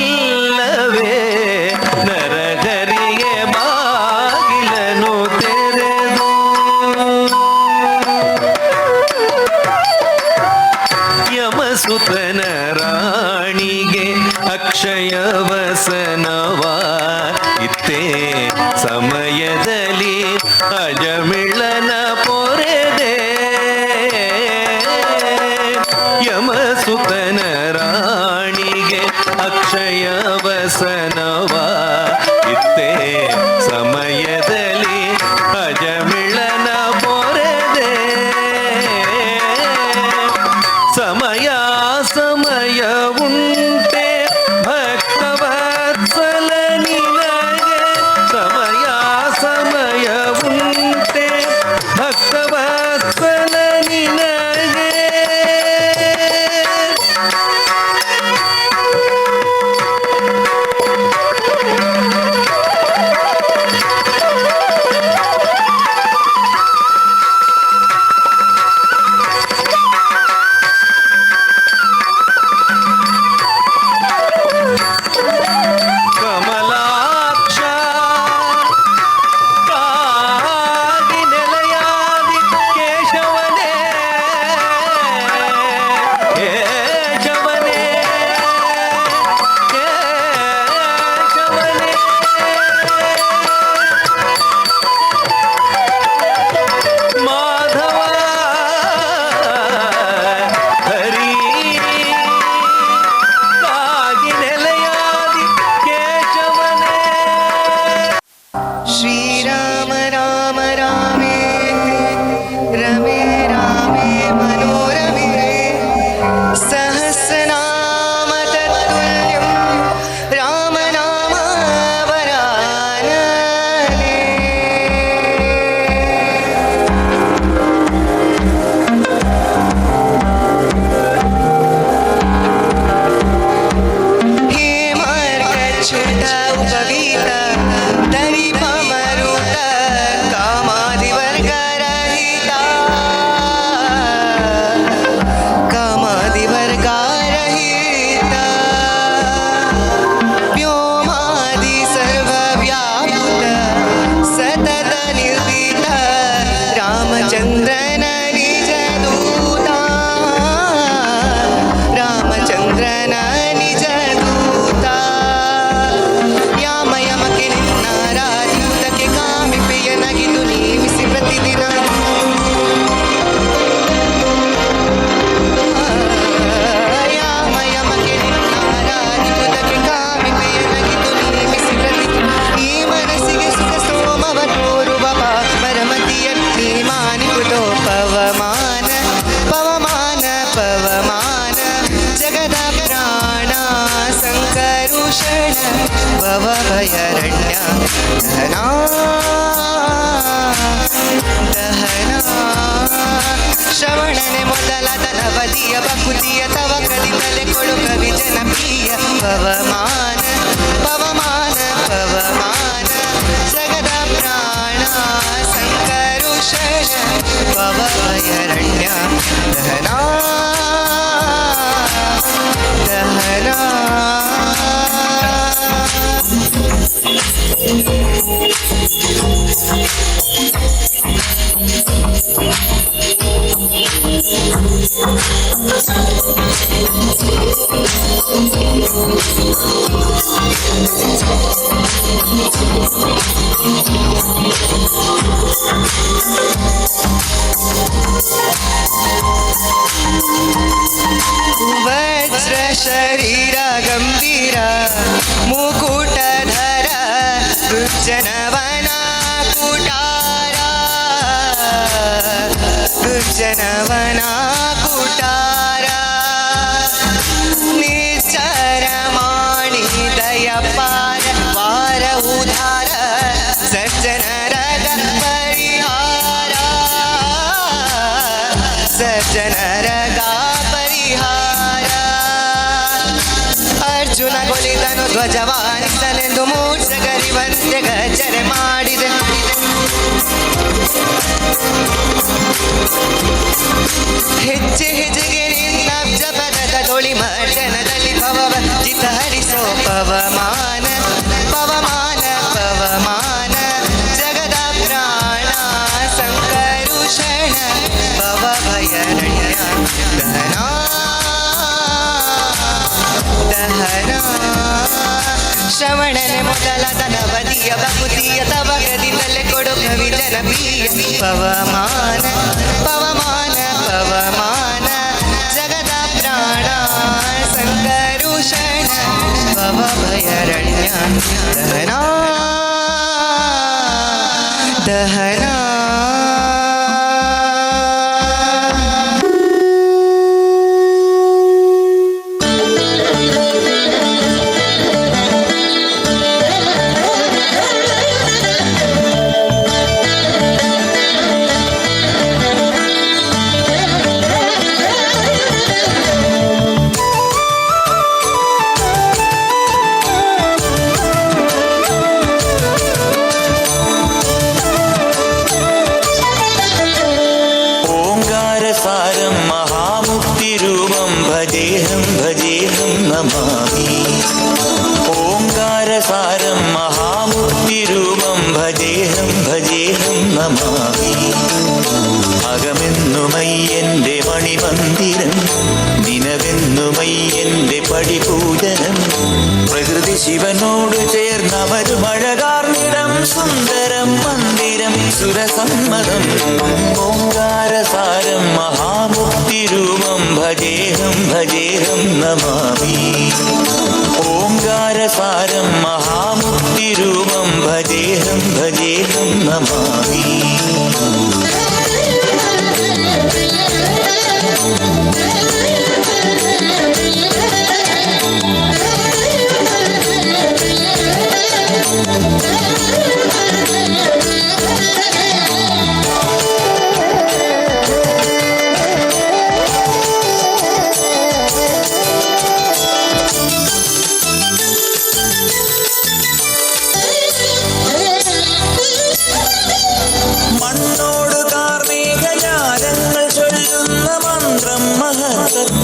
ನರಹರಿಗೆ ಬಾಗಿಲನು ತೆರೆದು ಯಮಸುತನ ರಾಣಿಗೆ ಅಕ್ಷಯ ವಸನವ ಇತ್ತೇ ಸಮಯದಲ್ಲಿ ಅಜಮಿಳನ ಪೊರೆದೆ ಯಮಸುತನ ರಾಣಿಗೆ ಅಕ್ಷಯ ವಸನವ ಇತ್ತೇ ಸಮಯದಲ್ಲಿ ಅಜಮಿಳನ ಪೊರೆದೆ ಸಮಯ ಸಮಯ ಉಂಟೆ ಭಕ್ತವತ್ಸಲ ನಿನಗೆ ಸಮಯ ಸಮಯ ಉಂಟೆ ಭಕ್ತವತ್ಸಲ ನಿನಗೆ ಉಪಗೀತ ಉಪಗೀತ ಧನಿ ಪಮರುತ ಕಾಮಾದಿವರ್ಗ ರಹಿತ ಕಾಮಾದಿವರ್ಗ ರಹಿತ ವ್ಯೋಮಾದಿ ಸರ್ವವ್ಯಾಪುತ ಸತತ ನಿರ್ಭೀತ ರಾಮಚಂದ್ರನ ನಿಜ ದೂತ ರಾಮಚಂದ್ರನ ನಿಜ ದೂತ ಯಾಮ ಯಮಕ್ಕೆ ನಿನ್ನಾರಾಧಿಸುವುದಕ್ಕೆ ಕಾಮಿಪೆಯನಾಗಿದ್ದು ನೇಮಿಸಿ ಪ್ರತಿದಿನ ಯಾಮ ಯಮಕ್ಕೆ ನಿನ್ನಾರಾಧಿಸುವುದಕ್ಕೆ ಕಾಮಿಪೆಯನಾಗಿದ್ದು ನೇಮಿಸಿ ಪ್ರತಿದಿನ ಈ ಮನಸ್ಸಿಗೆ ಸುಖ ಸೋಮವ ತೋರುವ ಮರಮತಿಯ ಮಾನಿಪುತೋ ಪವಮಾನ ಪವಮಾನ ಪವಮಾನ ಜಗದ ಪ್ರಾಣ ಸಂಕರುಷಣ ಭವ ಭಯರಣ್ಯ ದಹನಾ ದಹನಾ ಶ್ರವಣನೆ ಮೊದಲಾದ ನವದಿಯ ಬಕುತಿಯ ತವ ಕಲಿತಲೆ ಕೊಡು ಕವಿ ಜನಪ್ರಿಯ ಪವಮಾನ ಪವಮಾನ ಪವಮಾನ ಜಗದ ಪ್ರಾಣ ಸಂಕರುಷಣ ಭವ ಭಯರಣ್ಯ ದಹನಾ ದಹನಾ ವಜ್ರ ಶರೀರ ಗಂಭೀರ ಮುಕುಟಧರ ದುರ್ಜನವನ ಕುಟಾರ ದುರ್ಜನವನ ಕುಟಾರ ನಿಶ್ಚರ ಮಾಣಿ ದಯಪಾರ ವಾರ ಉದಾರ ಸಜ್ಜನರದ ಪರಿಹಾರ ಸಜ್ಜನರದ ಪರಿಹಾರ ಅರ್ಜುನ ಕೊಲಿದನು ಧ್ವಜವಾನಿಸಲೆಂದು ಮೂರ್ಛಗರಿವಂತೆ ಗಜ್ಜರೆ ಮಾಡಿದೆ ಹೆಜ್ಜೆ ಹೆಜ್ಜೆಗೆ ನಿನ್ನಬ್ಜ ಪದದ ತೊಳಿ ಮರ್ಜನದಲ್ಲಿ ಭವವಂಜಿತ ಹರಿಸೋ ಪವಮಾನ ಪವಮಾನ ಪವಮಾನ ಜಗದ ಪ್ರಾಣ ಸಂಕರುಷಣ ಭವ ಭಯರಣ್ಯ ದಹನಾ ದಹನಾ ಶ್ರವಣನೆ ಮೊದಲಾದ ನವದಿಯ ಬಕುತಿಯ ತವ ಗದಿತಲೆ ಕೊಡು ಕವಿ ಜನಪ್ರಿಯ ಪವಮಾನ ಪವಮಾನ ಪವಮಾನ ಜಗದ ಪ್ರಾಣ ಸಂಕರುಷಣ ಭವ ಭಯರಣ್ಯ ದಹನಾ ದಹನಾ नमामि ओङ्कारसारं महामुक्तिरूपं भजेऽहं नमामि അകമെന്നുമയ്യന്റെ മണിമന്ദിരം ദിനവെന്നുമയ്യന്റെ പടിപൂജനം പ്രകൃതി ശിവനോട് ചേർന്നവരുമഴകാർന്നിടം സുന്ദരം മന്ദിരം സുരസമ്മതം ഓങ്കാരസാരം മഹാമുക്തിരൂപം ഭജേഹം നമാമി ഓങ്കാരസാരം മഹാമുക്തിരൂപം ഭജേഹം നമാമി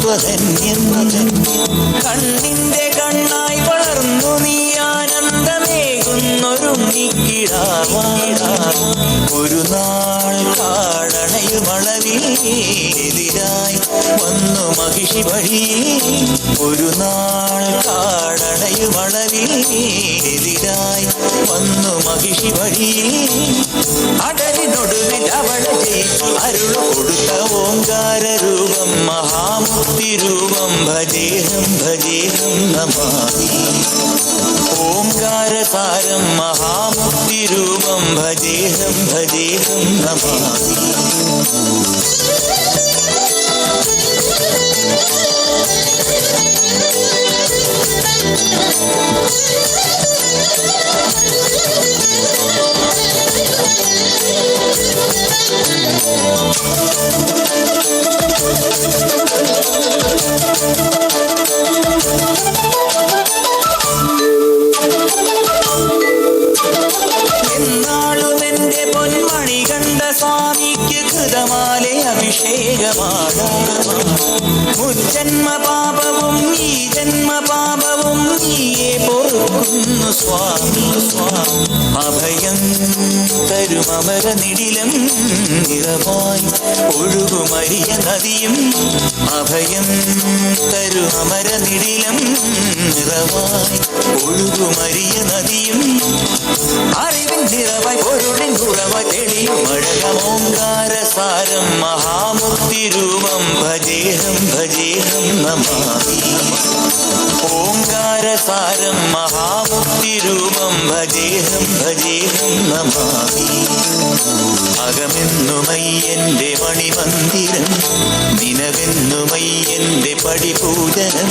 അമൃതത്വധന്യം. കണ്ണിന്റെ കണ്ണായി വളർന്നു നീ ആനന്ദമേകുന്നൊരുണ്ണിക്കിടാവാടാ. ഒരു നാൾ കാടണയുമളവിൽ എതിരായി വന്നു മഹിഷി വഴിയിൽ. ഒരു നാൾ കാടണയുമളവിൽ എതിരായി വന്നു മഹിഷി വഴിയിൽ. അടലിനൊടുവിൽ അവളെ ജയിച്ചു അരുളു കൊടുത്ത ഓങ്കാര രൂപം മഹാമുക്തി രൂപം ഭജേഹം ഭജേഹം നമാമി. ഓംകാരസാരം മഹാമുക്തി രൂപം ഭജേഹം ഭജേഹം നമാമി. എന്നാളുമെന്റെ പൊന്മണി കണ്ട സ്വാമിക്ക് കൃതമാലെ അഭിഷേകമാകാം. മുജ്ജന്മ പാപവും ഈ ജന്മ പാപവും നീയെ പൊറുക്കുന്നു സ്വാമി. അഭയം തരുമമര നിടിലം നിറവായി ഒഴുകുമരിയ നദിയും. അഭയം തരുമമര നിടിലം നിറവായി ഒഴുകുമരിയ നദിയും. അറിവിൻ നിറവായി പൊരുളിൻ ഉറവായി തെളിയും അഴകമോങ്കാരസാരം മഹാമുക്തി രൂപം ഭജേഹം ഭജേഹം നമാമി. ഓംകാരസാരം മഹാമുക്തി രൂപം ഭജേഹം ഭജേഹം നമാമി. അകമെന്നുമയ്യന്റെ മണിമന്ദിരം നിനവെന്നുമയ്യന്റെ പടിപൂജനം.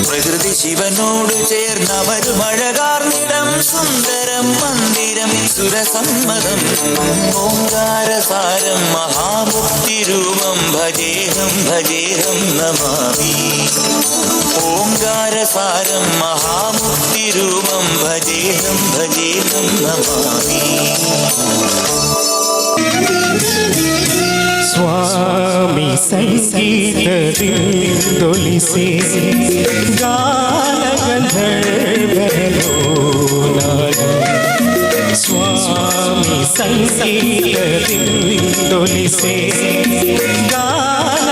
പ്രകൃതി ശിവനോട് ചേർന്നവരും അഴകാർന്നിടം സുന്ദരം മന്ദിരം സുരസമ്മതം. ഓംകാരസാരം മഹാമുക്തി രൂപം ഭജേഹം ഭജേഹം നമാമി. ഓംകാരസാരം മഹാമുക്തി രൂപം ഭജേഹം ഭജേഹം നമാമി. ಸ್ವಾಮಿ ಸಂಗೀತದಿಂದೊಲಿಸಿ ಗಾನಗಂಧರ್ವನೋ ನಾನು. ಸ್ವಾಮಿ ಸಂಗೀತದಿಂದೊಲಿಸಿ ಗಾನಗಂಧರ್ವನೋ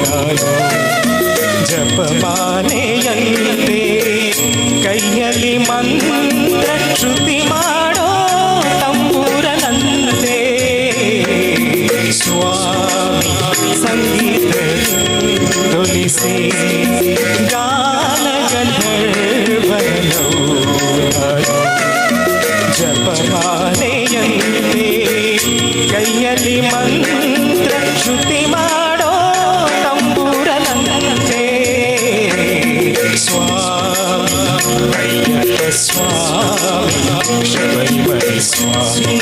ನಾನು. ಜಪಮಾಲೆಯಂತೆ ಕೈಯಲ್ಲಿ ಮಂತ್ರ ಶ್ರುತಿ ಮಾಡೋ ತಂಬೂರನಂತೆ. ಸ್ವಾಮಿ ಸಂಗೀತದೊಲಿಸಿ ಗಾನಗಂಧರ್ವನೋ ನಾನು. ಜಪಮಾಲೆಯಂತೆ ಕೈಯಲ್ಲಿ ಮಂತ್ರ ಶ್ರುತಿ ಮಾಡೋ ತಂಬೂರನಂತೆ. ಸ್ವಾಮಿ ಅಯ್ಯಪ್ಪ ಸ್ವಾಮಿ ಶಬರಿಮಲೆ ಸ್ವಾಮಿ.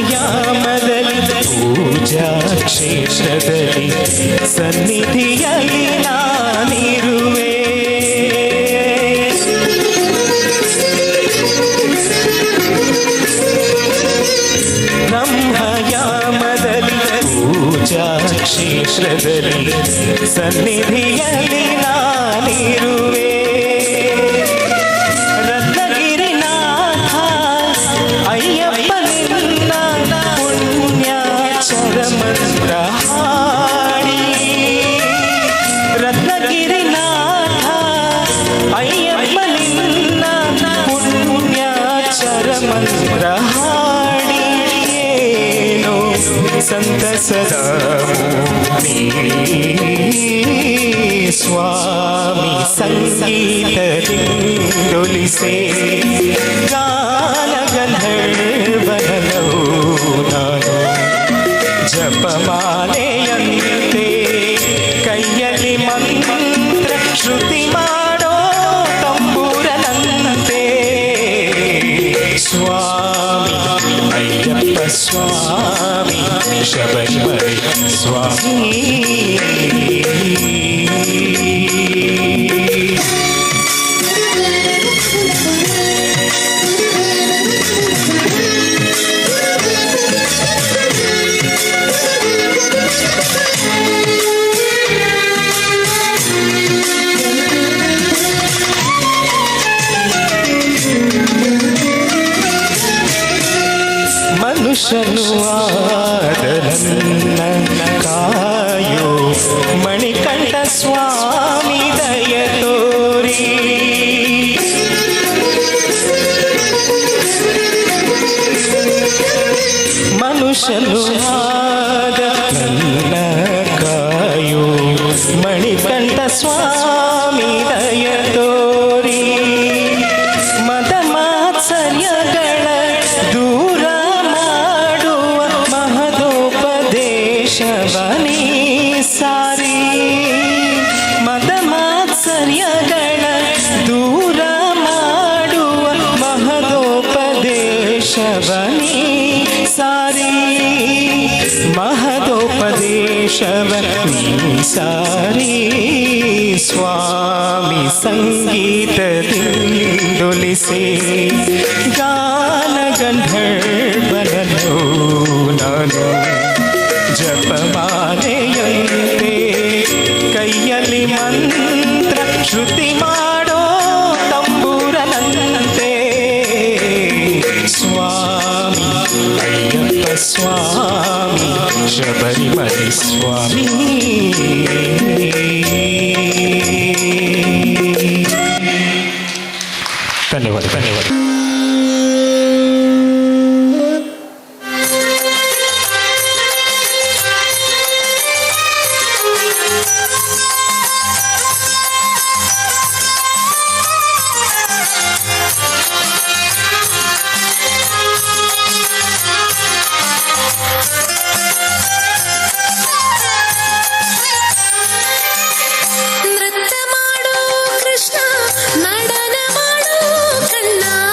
ಬ್ರಹ್ಮಯಾಮದಲ್ಲಿ ಪೂಜಾ ಕ್ಷೇತ್ರದಲ್ಲಿ ಸನ್ನಿಧಿಯಲ್ಲಿ ನಾನಿರುವೆ. ಬ್ರಹ್ಮಯಾಮದಲ್ಲಿ ಪೂಜಾ ಕ್ಷೇತ್ರದಲ್ಲಿ ಸನ್ನಿಧಿಯಲ್ಲಿ ನಾನಿರುವೆ. ರತ್ನಗಿರಿನಾಥ ಅಯ್ಯಪ್ಪ ನಿನ್ನ ಪುಣ್ಯಾಚರ ಮಂತ್ರ ಹಾಡಿ. ರತ್ನಗಿರಿನಾಥ ಅಯ್ಯಪ್ಪ ನಿನ್ನ ಪುಣ್ಯಾಚರ ಮಂತ್ರ ಹಾಡಿ. ಏನೋ ಸಂತಸದ ಮುಕ್ತಿ ಸ್ವಾಮಿ ಸಂಗೀತದಿಂದೊಲಿಸಿ ಗಾನಗಂಧರ್ವನೋ ನಾನು. ಜಪಮಾಲೆಯಂತೆ ಕೈಯಲ್ಲಿ ಮಂತ್ರ ಶ್ರುತಿ ಮಾಡೋ ತಂಬೂರನಂತೆ. ಸ್ವಾಮಿ ಮನುಷ್ಯನು ಆದ ನನ್ನ ಕಾಯೋ ಮಣಿಕಂಠ ಸ್ವಾಮಿ ದಯ ತೋರಿ. ಮನುಷ್ಯನು ಆದ ನನ್ನ ಕಾಯೋ ಮಣಿಕಂಠ ಸ್ವಾಮಿ ದಯ ತೋರಿ. ಮದ ಮಾತ್ಸರ್ಯಗಳ ದೂರ ಮಾಡುವ ಮಹದೋಪದೇಶವನಿ ಸಾರಿ. ಮದ ಮಾತ್ಸರ್ಯಗಳ ದೂರ ಮಾಡುವ ಮಹದೋಪದೇಶವನಿ ಸಾರಿ. ಮಹದೋಪದೇಶವನಿ ಸಾರಿ. ಸ್ವಾಮಿ ಸಂಗೀತದಿಂದೊಲಿಸಿ ಗಾನ ಗಂಧರ್ವನನು ನಾನು. ಜಪಮಾಲೆಯಂತೆ ಕೈಯಲ್ಲಿ ಮಂತ್ರ ಶ್ರುತಿ ಮಾಡೋ ತಂಬೂರನಂತೆ. ಸ್ವಾಮಿ ಅಯ್ಯಪ್ಪ ಸ್ವಾಮಿ ಶಬರಿಮಲೆ ಸ್ವಾಮಿ. ಧನ್ಯವಾದ ಧನ್ಯವಾದ. ನೃತ್ಯ ಮಾಡು ಕೃಷ್ಣ, ನಡನ ಮಾಡು ಕಣ್ಣ.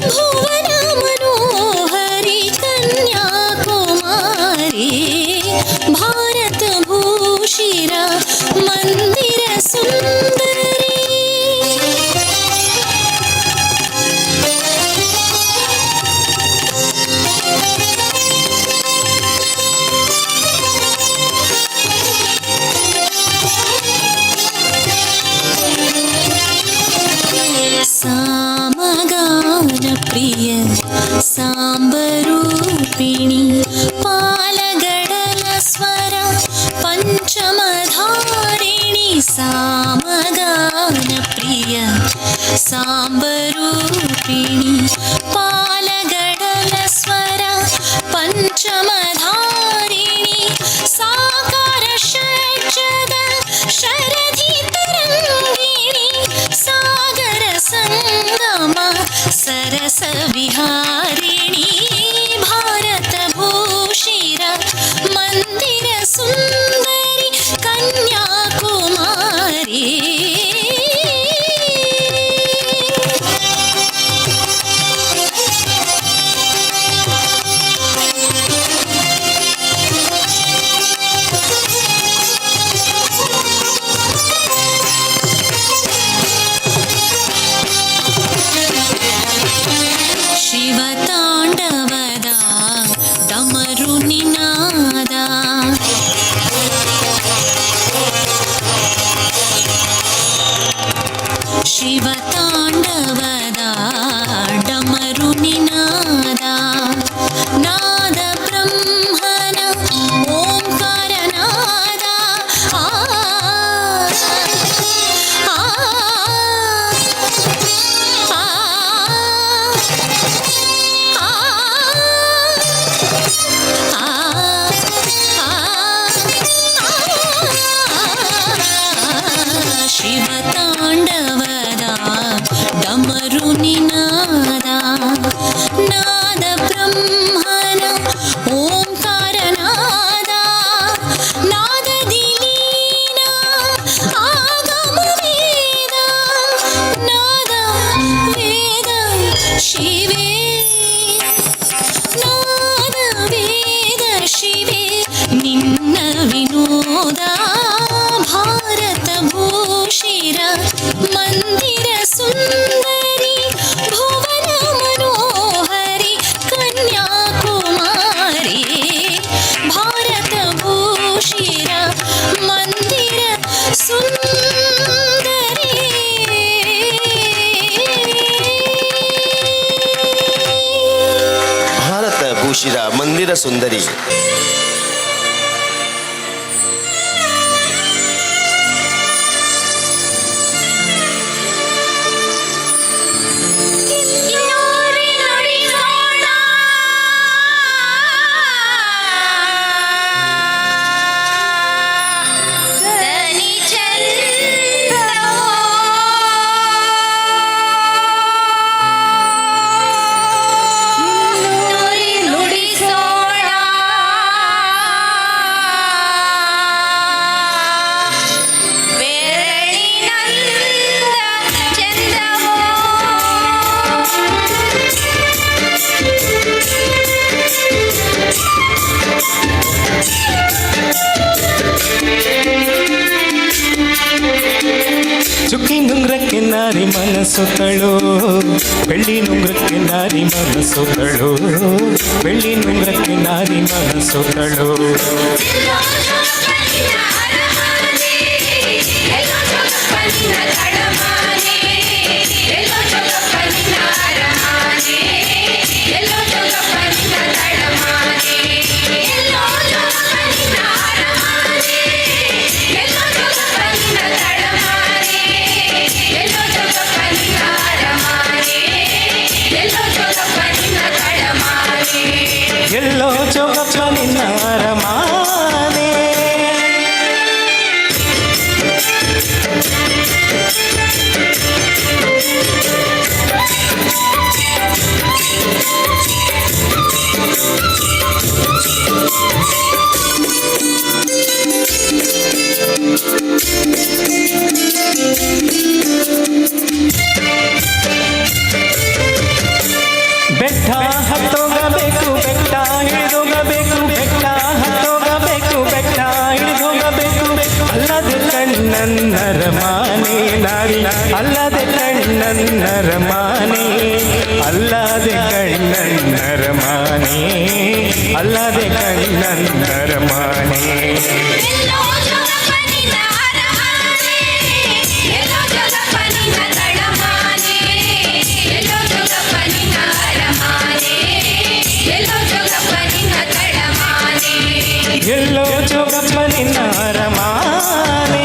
ಭುವನ ಮನೋಹರಿ ಕನ್ಯಾಕುಮಾರಿ ಭಾರತ ಭೂಷಿರ ಮಂದಿರ ಸುಂದರಿ ಸಾಮಗಾನ ಪ್ರಿಯ ಸಾಂಬರೂಪಿಣಿ ಪಾಲಗಡಲ ಸ್ವರ ಪಂಚಮಧಾರಿಣಿ ಸಾಮಗಾನ ಪ್ರಿಯ ಸಾಂಬರೂಪಿಣಿ ಪಾಲಗಡಲ ಸ್ವರ ಪಂಚಮಧಾರಿಣಿ ಸಾಕಾರ ಷಡ್ಜದ ಶರಧಿ ತರಂಗಿಣಿ ಸಾಗರ ಸಂಗಮ ಸರಸ ವಿಹಾರಿಣಿ ಭಾರತ ಭೂಷಿರ ಮಂದಿರ ಸುಂದರಿ ಕನ್ಯಾಕುಮಾರಿ ಶಿವತಾಂಡವದ ಡಮರು ನಿನಾದ ಶಿವತಾಂಡವದ ಡಮರು ನಿನಾದ ನಾದ ಬ್ರಹ್ಮನ ಓಂಕಾರ ನಾದ ಆ ಆ ಶಿವತಾಂಡವದ ಡಮರು ನಿನಾದ ನಾದ ಬ್ರಹ್ಮನ ಓಂಕಾರ ನಾದ ನಾದದಿ ಲೀನ ಆಗಮ ವೇದ ನಾದ ವೇದ ಶಿವೇ ನಾದ ವೇದ ಶಿವೇ ನಿನ್ನ ವಿನೋದ ಭಾರತ ಭೂಷಿರ ಮಂದಿರ ಸುಂದರಿ ಭುವನ ಮನೋಹರಿ ಕನ್ಯಾಕುಮಾರಿ ಭಾರತ ಭೂಷಿರ ಮಂದಿರ ಸುಂದರಿ ಭಾರತ ಭೂಷಿರ ಮಂದಿರ ಸುಂದರಿ. ಚುಕ್ಕಿ ನುಂಗ್ರಕ್ಕೆ ನಾರಿ ಮನಸ್ಸುಗಳು ಬೆಳ್ಳಿ ನುಂಗ್ರಕ್ಕೆ ನಾರಿ ಮನಸ್ಸುಗಳು ಬೆಳ್ಳಿ ನುಂಗ್ರಕ್ಕೆ ನಾರಿ ಮನಸ್ಸುಗಳು ಎಲ್ಲೋ ಜೋಗಪ್ಪ ನಿನ್ನ ಅರಮಾನೆ ಬೆಟ್ಟ ಹತ್ತೋಗಬೇಕು, ಬೆಟ್ಟ ಹಿಡಿದೋಗಬೇಕು, ಬೆಟ್ಟ ಹತ್ತೋಗಬೇಕು, ಬೆಟ್ಟ ಹಿಡಿದೋಗಬೇಕು. ಅಲ್ಲದೆ ಕಣ್ಣನ್ನರ ಮಾನೆ ನಾರಿ, ಅಲ್ಲದೆ ಕಣ್ಣನ್ನರ ಮಾನೆ, ಅಲ್ಲದೆ ಕಣ್ಣನ್ನರ ಮಾನೆ, ಅಲ್ಲದೆ ಕಣ್ಣನ್ನರ ಮಾನೆ. ಎಲ್ಲೋ ಜೋಗಪ್ಪ ನಿನ್ನ ಅರಮನೆ, ಎಲ್ಲೋ ಜೋಗಪ್ಪ ನಿನ್ನ ತಳಮನೆ, ಎಲ್ಲೋ ಜೋಗಪ್ಪ ನಿನ್ನ ಅರಮನೆ, ಎಲ್ಲೋ ಜೋಗಪ್ಪ ನಿನ್ನ ತಳಮನೆ. ಎಲ್ಲೋ ಜೋಗಪ್ಪ ನಿನ್ನ ಅರಮಾನೆ.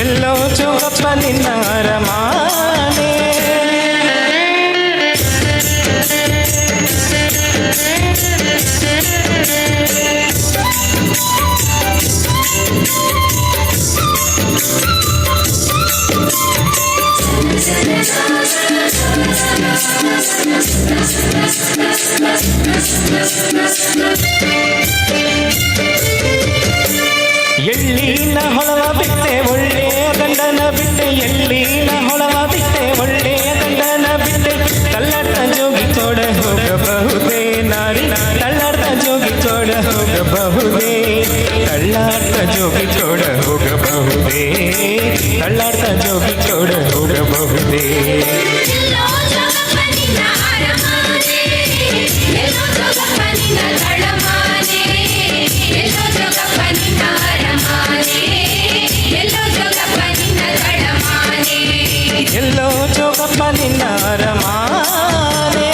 ಎಲ್ಲೋ ಜೋಗಪ್ಪ ನಿನ್ನ ಅರಮಾನೆ. ಎಳ್ಳಿನ ಹೊಳವ ಬಿಟ್ಟೆ ಒಳ್ಳೆಯ ಗಂಡನ ಬಿಟ್ಟೆ, ಎಳ್ಳಿನ ಹೊಳವ ಬಿಟ್ಟೆ ಒಳ್ಳೆಯ ಗಂಡನ ಬಿಟ್ಟೆ. ತಳ್ಳಾಟ ಜೋಗಿ ತೋಡ ಹೋಗಬಹುದೇ ನಾರಿ, ತಳ್ಳಾಟ ಜೋಗಿ ತೋಡ ಹೋಗಬಹುದೇ, ತಳ್ಳಾಟ ಜೋಗಿ ತೋಡ ಹೋಗಬಹುದೇ, ತಳ್ಳಾಟ ಜೋಗಿ ತೋಡ ಹೋಗಬಹುದೇ. ಎಲ್ಲೋ ಜೋಗಪ್ಪ ನಿನ್ನ ಅರಮನೆ, ಎಲ್ಲೋ ಜೋಗಪ್ಪ ನಿನ್ನ ತಳಮನೆ, ಎಲ್ಲೋ ಜೋಗಪ್ಪ ನಿನ್ನ ಅರಮನೆ, ಎಲ್ಲೋ ಜೋಗಪ್ಪ ನಿನ್ನ ತಳಮನೆ. ಎಲ್ಲೋ ಜೋಗಪ್ಪ ನಿನ್ನ ಅರಮಾನೆ.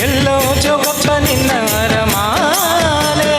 ಎಲ್ಲೋ ಜೋಗಪ್ಪ ನಿನ್ನ ಅರಮಾನೆ.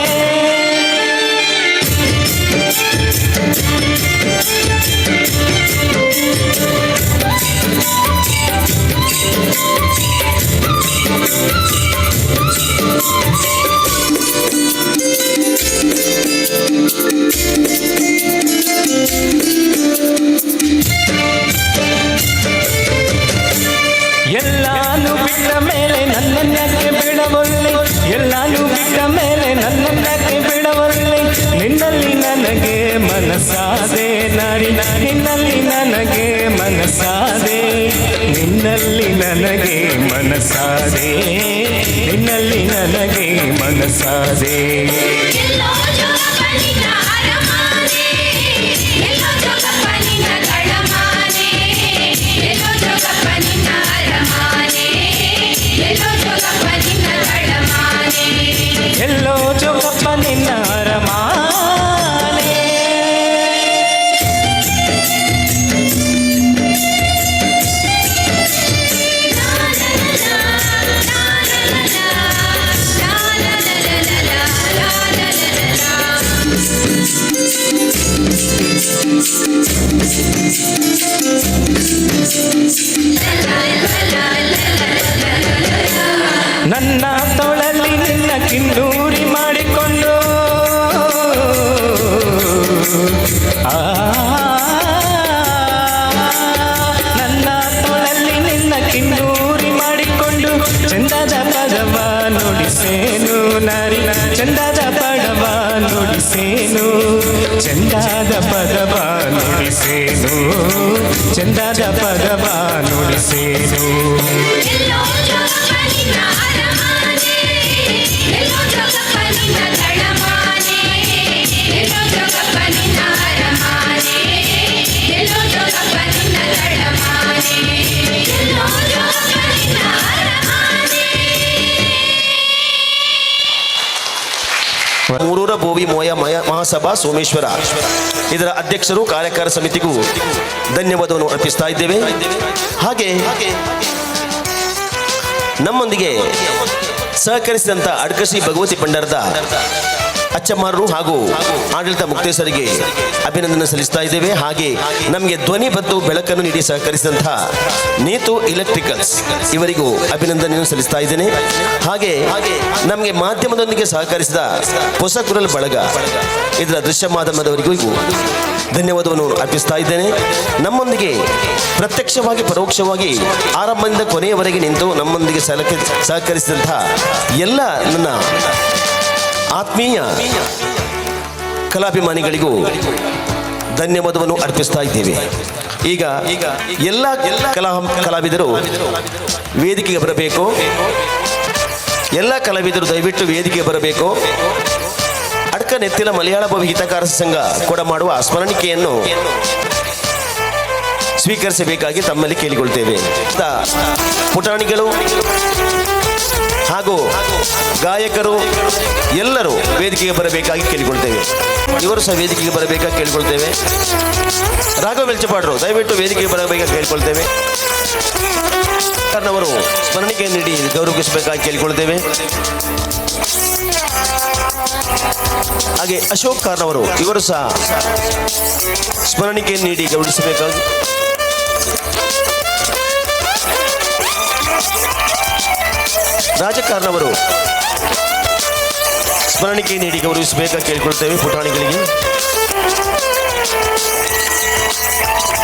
ಎಲ್ಲಾನು ಬಿಟ್ಟ ಮೇಲೆ ನನ್ನನ್ಯಾಕೆ ಬಿಡಬಲ್ಲೆ, ಎಲ್ಲಾನು ಬಿಟ್ಟ ಮೇಲೆ ನನ್ನನ್ಯಾಕೆ ಬಿಡಬಲ್ಲೆ. ನಿನ್ನಲ್ಲಿ ನನಗೆ ಮನಸಾದೆ ನಾರಿ, ನಿನ್ನಲ್ಲಿ ನನಗೆ ಮನಸಾದೆ, ನಿನ್ನಲ್ಲಿ ನನಗೆ ಮನಸಾದೆ, ನಿನ್ನಲ್ಲಿ ನನಗೆ ಮನಸಾದೆ. ಎಲ್ಲೋ ಜೋಗಪ್ಪ ನಿನ್ನ ಅರಮನೆ, ಎಲ್ಲೋ ಜೋಗಪ್ಪ ನಿನ್ನ ತಳಮನೆ, ಎಲ್ಲೋ ಜೋಗಪ್ಪ ನಿನ್ನ ಅರಮನೆ, ಎಲ್ಲೋ ಜೋಗಪ್ಪ ನಿನ್ನ ತಳಮನೆ. ಎಲ್ಲೋ ಜೋಗಪ್ಪ ನಿನ್ನ ಅರಮಾನೆ. La la la la la la la la la la la la. ಆ ನನ್ನ ತೋಳಲ್ಲಿ ನಿನ್ನ ಕಿನ್ನೂರಿ ಮಾಡಿಕೊಂಡು ಚಂದದ ಪದವ ನುಡಿಸೇನು ನಾರಿ ಚಂದದ ಪದವ ನುಡಿಸೇನು ಚಂದದ ಪದವ ನುಡಿಸೇನು ಚಂದದ ಪದವ ನುಡಿಸೇನು ಎಲ್ಲೋ ಜೋಗಪ್ಪ ನಿನ್ನ ಅರಮನೆ ಎಲ್ಲೋ ಜೋಗಪ್ಪ ನಿನ್ನ ತಳಮಾನೆ ಎಲ್ಲೋ ಜೋಗಪ್ಪ ನಿನ್ನ ಅರಮನೆ ಎಲ್ಲೋ ಜೋಗಪ್ಪ ನಿನ್ನ ತಳಮಾನೆ ಎಲ್ಲೋ ಜೋಗಪ್ಪ ನಿನ್ನ ಅರಮನೆ ಮೂರೂರ ಬೋವಿ ಮೋಯ ಮಹಾಸಭಾ ಸೋಮೇಶ್ವರ ಇದರ ಅಧ್ಯಕ್ಷರು ಕಾರ್ಯಕಾರ ಸಮಿತಿಗೂ ಧನ್ಯವಾದವನ್ನು ಅರ್ಪಿಸ್ತಾ ಇದ್ದೇವೆ. ಹಾಗೆ ನಮ್ಮೊಂದಿಗೆ ಸಹಕರಿಸಿದಂಥ ಅಡ್ಕಶ್ರೀ ಭಗವತಿ ಭಂಡಾರದ ಅಚ್ಚಮಾರರು ಹಾಗೂ ಆಡಳಿತ ಮುಕ್ತೇಸರಿಗೆ ಅಭಿನಂದನೆ ಸಲ್ಲಿಸ್ತಾ ಇದ್ದೇವೆ. ಹಾಗೆ ನಮಗೆ ಧ್ವನಿ ಮತ್ತು ಬೆಳಕನ್ನು ನೀಡಿ ಸಹಕರಿಸಿದಂತಹ ನೀತು ಇಲೆಕ್ಟ್ರಿಕಲ್ಸ್ ಇವರಿಗೂ ಅಭಿನಂದನೆಯನ್ನು ಸಲ್ಲಿಸ್ತಾ ಇದ್ದೇನೆ. ಹಾಗೆ ನಮಗೆ ಮಾಧ್ಯಮದೊಂದಿಗೆ ಸಹಕರಿಸಿದ ಹೊಸ ಕುರಲ್ ಬಳಗ ಇದರ ದೃಶ್ಯ ಮಾಧ್ಯಮದವರಿಗೂ ಧನ್ಯವಾದವನ್ನು ಅರ್ಪಿಸ್ತಾ ಇದ್ದೇನೆ. ನಮ್ಮೊಂದಿಗೆ ಪ್ರತ್ಯಕ್ಷವಾಗಿ ಪರೋಕ್ಷವಾಗಿ ಆರಂಭದಿಂದ ಕೊನೆಯವರೆಗೆ ನಿಂತು ನಮ್ಮೊಂದಿಗೆ ಸಹಕರಿಸಿದಂತಹ ಎಲ್ಲ ನನ್ನ ಆತ್ಮೀಯ ಕಲಾಭಿಮಾನಿಗಳಿಗೂ ಧನ್ಯವಾದವನ್ನು ಅರ್ಪಿಸ್ತಾ ಇದ್ದೇವೆ. ಈಗ ಎಲ್ಲ ಕಲಾವಿದರು ವೇದಿಕೆಗೆ ಬರಬೇಕು. ಎಲ್ಲ ಕಲಾವಿದರು ದಯವಿಟ್ಟು ವೇದಿಕೆಗೆ ಬರಬೇಕು. ಅಡ್ಕ ನೆತ್ತಿಲ ಮಲಯಾಳ ಭವಿ ಹಿತಕಾರ ಸಂಘ ಕೊಡಮಾಡುವ ಸ್ಮರಣಿಕೆಯನ್ನು ಸ್ವೀಕರಿಸಬೇಕಾಗಿ ತಮ್ಮಲ್ಲಿ ಕೇಳಿಕೊಳ್ತೇವೆ. ಪುಟಾಣಿಗಳು ಹಾಗೂ ಗಾಯಕರು ಎಲ್ಲರೂ ವೇದಿಕೆಗೆ ಬರಬೇಕಾಗಿ ಕೇಳಿಕೊಳ್ತೇವೆ. ಇವರು ಸಹ ವೇದಿಕೆಗೆ ಬರಬೇಕಾಗಿ ಕೇಳಿಕೊಳ್ತೇವೆ. ರಾಘವ ವೆಲ್ಚಪಾಡ್ರು ದಯವಿಟ್ಟು ವೇದಿಕೆಗೆ ಬರಬೇಕಾಗಿ ಕೇಳಿಕೊಳ್ತೇವೆ. ಅವರು ಸ್ಮರಣಿಕೆ ನೀಡಿ ಗೌರವಿಸಬೇಕಾಗಿ ಕೇಳಿಕೊಳ್ತೇವೆ. ಹಾಗೆ ಅಶೋಕ್ ಕಾರ್ನವರು ಇವರು ಸಹ ಸ್ಮರಣಿಕೆ ನೀಡಿ ಗೌರವಿಸಬೇಕಾಗಿ. ರಾಜಕಾರಣವರು ಸ್ಮರಣಿಕೆ ನೀಡಿ ಗೌರವಿಸಬೇಕಾಗಿ ಕೇಳಿಕೊಳ್ತೇವೆ ಪುಟಾಣಿಗಳಿಗೆ.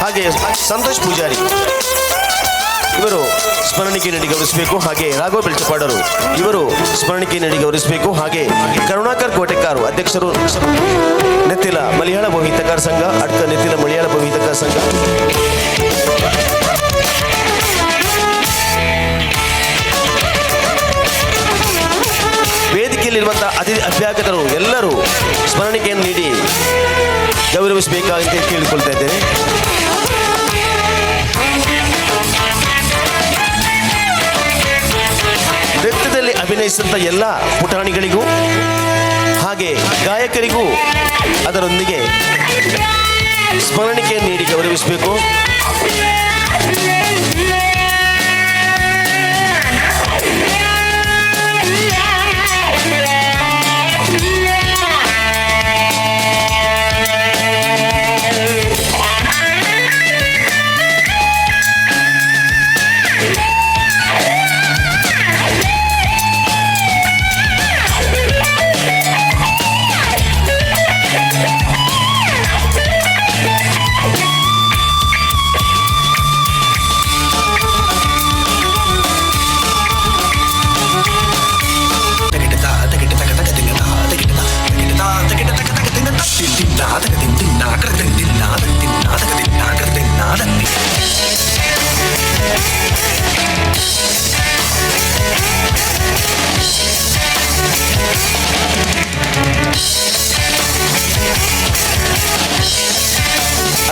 ಹಾಗೆ ಸಂತೋಷ್ ಪೂಜಾರಿ ಇವರು ಸ್ಮರಣಿಕೆ ನೀಡಿ ಗೌರವಿಸಬೇಕು. ಹಾಗೆ ರಾಘವ ಬೆಳ್ಚಪಾಡರು ಇವರು ಸ್ಮರಣಿಕೆ ನೀಡಿ ಗೌರವಿಸಬೇಕು. ಹಾಗೆ ಕರುಣಾಕರ್ ಕೋಟೆಕಾರು ಅಧ್ಯಕ್ಷರು ನೆತ್ತಿಲ ಮಲಯಾಳ ಭವಿಹಿತಕಾರ ಸಂಘ ಅಡ್ಕ ನೆತ್ತಿಲ ಮಲಯಾಳ ಭವಿಹಿತಕಾರ ಸಂಘ. ವೇದಿಕೆಯಲ್ಲಿರುವಂತಹ ಅಭ್ಯಾಗತರು ಎಲ್ಲರೂ ಸ್ಮರಣಿಕೆಯನ್ನು ನೀಡಿ ಗೌರವಿಸಬೇಕಾಗಿ ಕೇಳಿಕೊಳ್ತಾ ಇದ್ದೇನೆ. ನೃತ್ಯದಲ್ಲಿ ಅಭಿನಯಿಸಿದಂಥ ಎಲ್ಲ ಪುಟಾಣಿಗಳಿಗೂ ಹಾಗೆ ಗಾಯಕರಿಗೂ ಅದರೊಂದಿಗೆ ಸ್ಮರಣಿಕೆಯನ್ನು ನೀಡಿ ಗೌರವಿಸಬೇಕು.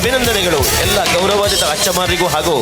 ಅಭಿನಂದನೆಗಳು ಎಲ್ಲ ಗೌರವಾನ್ವಿತ ಅಚ್ಚಮಾರಿಗೂ ಹಾಗೂ